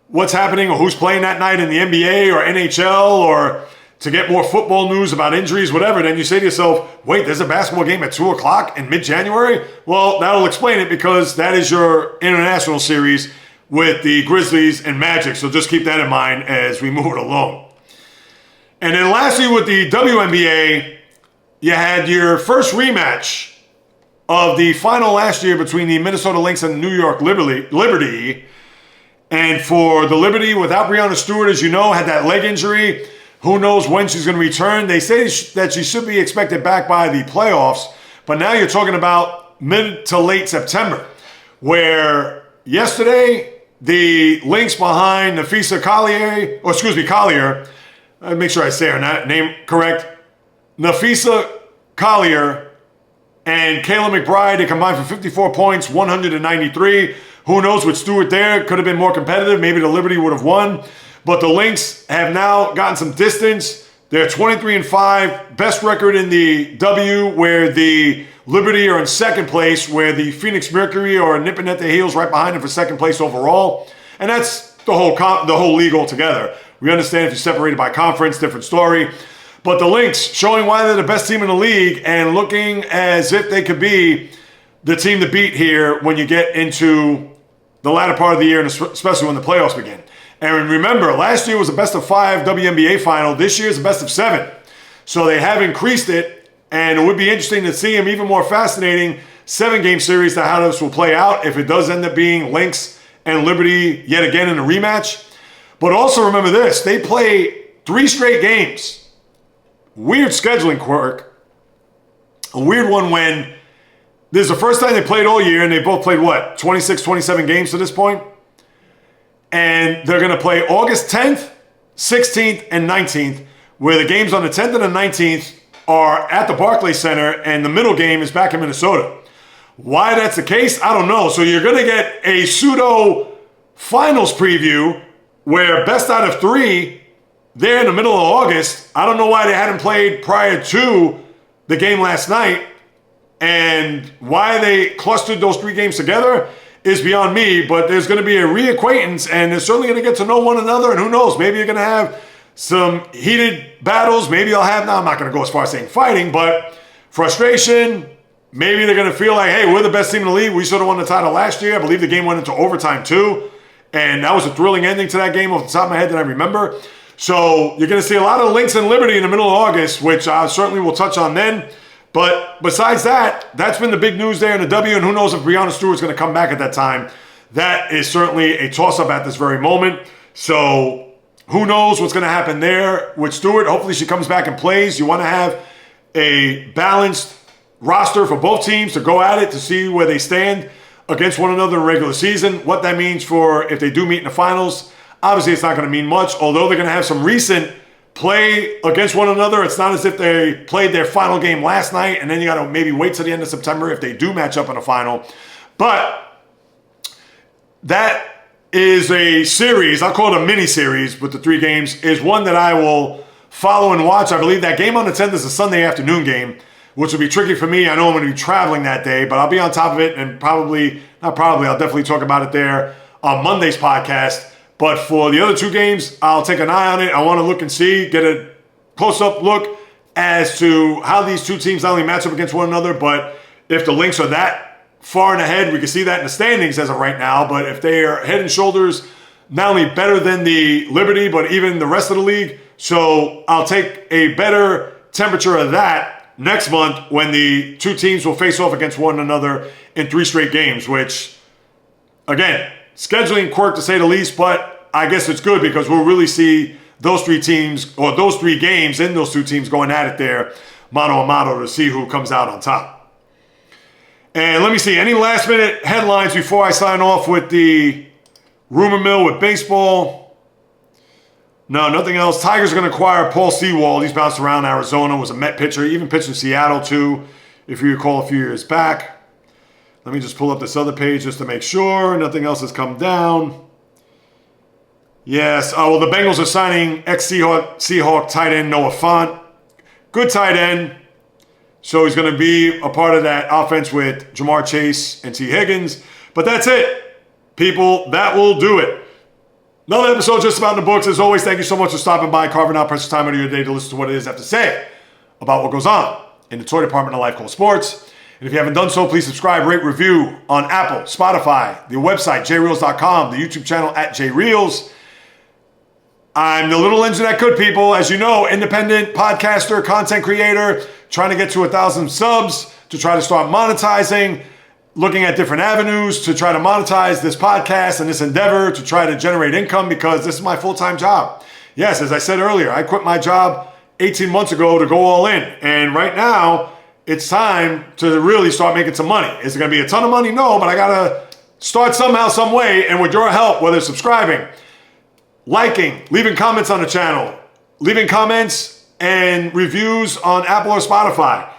what's happening or who's playing that night in the NBA or NHL, or to get more football news about injuries, whatever, then you say to yourself, wait, there's a basketball game at 2 o'clock in mid-January? Well, that'll explain it, because that is your international series with the Grizzlies and Magic. So just keep that in mind as we move it along. And then lastly, with the WNBA, you had your first rematch of the final last year between the Minnesota Lynx and New York Liberty. And for the Liberty, without Breanna Stewart, as you know, had that leg injury. Who knows when she's going to return? They say that she should be expected back by the playoffs. But now you're talking about mid to late September, where yesterday the Lynx behind Collier, let me make sure I say her name correct, Napheesa Collier and Kayla McBride, they combined for 54 points, 193. Who knows, with Stewart there, could have been more competitive. Maybe the Liberty would have won. But the Lynx have now gotten some distance. They're 23-5, best record in the W, where the Liberty are in second place, where the Phoenix Mercury are nipping at their heels right behind them for second place overall. And that's the whole league altogether. We understand if you're separated by conference, different story. But the Lynx showing why they're the best team in the league, and looking as if they could be the team to beat here when you get into the latter part of the year, and especially when the playoffs begin. And remember, last year was a best of 5 WNBA final. This year is a best of 7. So they have increased it, and it would be interesting to see them, even more fascinating 7-game series, to how this will play out if it does end up being Lynx and Liberty yet again in a rematch. But also remember this, they play 3 straight games. Weird scheduling quirk. A weird one when This is the first time they played all year, and they both played, 26, 27 games to this point? And they're going to play August 10th, 16th, and 19th, where the games on the 10th and the 19th are at the Barclays Center, and the middle game is back in Minnesota. Why that's the case, I don't know. So you're going to get a pseudo finals preview where best out of 3 there in the middle of August. I don't know why they hadn't played prior to the game last night, and why they clustered those 3 games together is beyond me, but there's going to be a reacquaintance, and they're certainly going to get to know one another, and who knows, maybe you're going to have some heated battles. Maybe I'll have, now I'm not going to go as far as saying fighting, but frustration. Maybe they're going to feel like, hey, we're the best team in the league. We should have won the title last year. I believe the game went into overtime too. And that was a thrilling ending to that game off the top of my head that I remember. So you're going to see a lot of Lynx and Liberty in the middle of August, which I certainly will touch on then. But besides that, that's been the big news there in the W. And who knows if Breanna Stewart's going to come back at that time. That is certainly a toss-up at this very moment. So who knows what's going to happen there with Stewart. Hopefully she comes back and plays. You want to have a balanced roster for both teams to go at it to see where they stand against one another in regular season. What that means for if they do meet in the finals, obviously it's not going to mean much. Although they're going to have some recent play against one another. It's not as if they played their final game last night and then you got to maybe wait till the end of September if they do match up in a final. But that is a series, I'll call it a mini-series with the 3 games, is one that I will follow and watch. I believe that game on the 10th is a Sunday afternoon game, which will be tricky for me. I know I'm going to be traveling that day, but I'll be on top of it, and I'll definitely talk about it there on Monday's podcast. But for the other 2 games, I'll take an eye on it. I want to look and see, get a close-up look as to how these 2 teams not only match up against one another, but if the Lynx are that far and ahead, we can see that in the standings as of right now. But if they are head and shoulders not only better than the Liberty, but even the rest of the league. So I'll take a better temperature of that next month when the 2 teams will face off against one another in 3 straight games, which, again, scheduling quirk to say the least, but I guess it's good because we'll really see those 3 teams, or those 3 games in those 2 teams going at it there, mano a mano, to see who comes out on top. And let me see, any last minute headlines before I sign off with the rumor mill with baseball? No, nothing else. Tigers are going to acquire Paul Sewald. He's bounced around Arizona, was a Met pitcher, even pitched in Seattle too, if you recall a few years back. Let me just pull up this other page just to make sure nothing else has come down. Yes, well, the Bengals are signing ex-Seahawk tight end Noah Fant. Good tight end. So he's going to be a part of that offense with Jamar Chase and T. Higgins. But that's it, people. That will do it. Another episode just about in the books. As always, thank you so much for stopping by, carving out precious time out of your day to listen to what it is I have to say about what goes on in the toy department of life called sports. And if you haven't done so, please subscribe, rate, review on Apple, Spotify, the website, JAYREELZ.com, the YouTube channel at JAYREELZ. I'm the little engine that could, people. As you know, independent podcaster, content creator, trying to get to 1,000 subs to try to start monetizing, looking at different avenues to try to monetize this podcast and this endeavor to try to generate income because this is my full-time job. Yes, as I said earlier, I quit my job 18 months ago to go all in. And right now, it's time to really start making some money. Is it going to be a ton of money? No, but I got to start somehow, some way. And with your help, whether it's subscribing, liking, leaving comments on the channel, leaving comments and reviews on Apple or Spotify,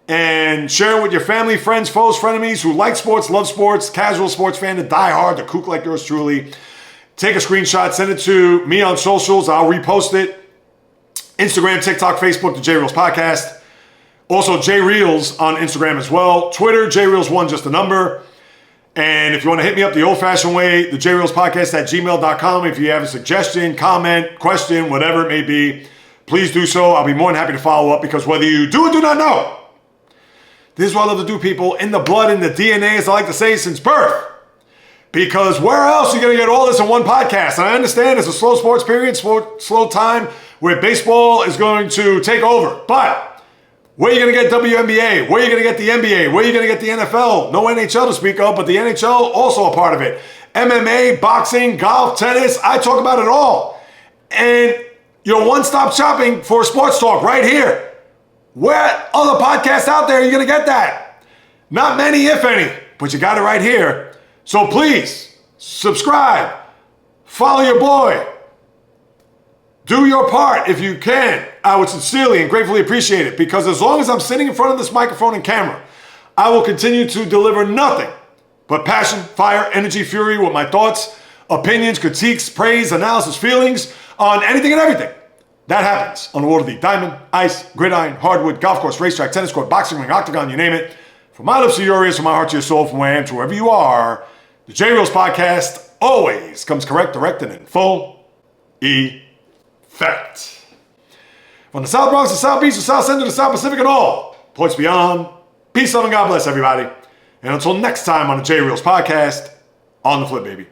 and sharing with your family, friends, foes, frenemies who like sports, love sports, casual sports fan, the diehard, the kook like yours truly. Take a screenshot, send it to me on socials. I'll repost it. Instagram, TikTok, Facebook, the JAYREELZ Podcast. Also, JAYREELZ on Instagram as well. Twitter, JAYREELZ1, just a number. And if you want to hit me up the old-fashioned way, the JAYREELZ Podcast at gmail.com. If you have a suggestion, comment, question, whatever it may be, please do so. I'll be more than happy to follow up because whether you do or do not know, this is what I love to do, people. In the blood, in the DNA, as I like to say, since birth. Because where else are you going to get all this in one podcast? And I understand it's a slow sports period, slow time where baseball is going to take over. But where are you going to get WNBA? Where are you going to get the NBA? Where are you going to get the NFL? No NHL to speak of, but the NHL also a part of it. MMA, boxing, golf, tennis. I talk about it all. And you're one-stop shopping for sports talk right here. Where other podcasts out there are you going to get that? Not many, if any, but you got it right here. So please, subscribe, follow your boy. Do your part if you can. I would sincerely and gratefully appreciate it, because as long as I'm sitting in front of this microphone and camera, I will continue to deliver nothing but passion, fire, energy, fury with my thoughts, opinions, critiques, praise, analysis, feelings on anything and everything that happens on the world of the diamond, ice, gridiron, hardwood, golf course, racetrack, tennis court, boxing ring, octagon, you name it. From my lips to your ears, from my heart to your soul, from where I am to wherever you are, the JAYREELZ podcast always comes correct, direct, and in full effect. From the South Bronx, the South Beach, the South Central, the South Pacific, and all points beyond. Peace, love, and God bless everybody. And until next time on the JAYREELZ podcast, on the flip, baby.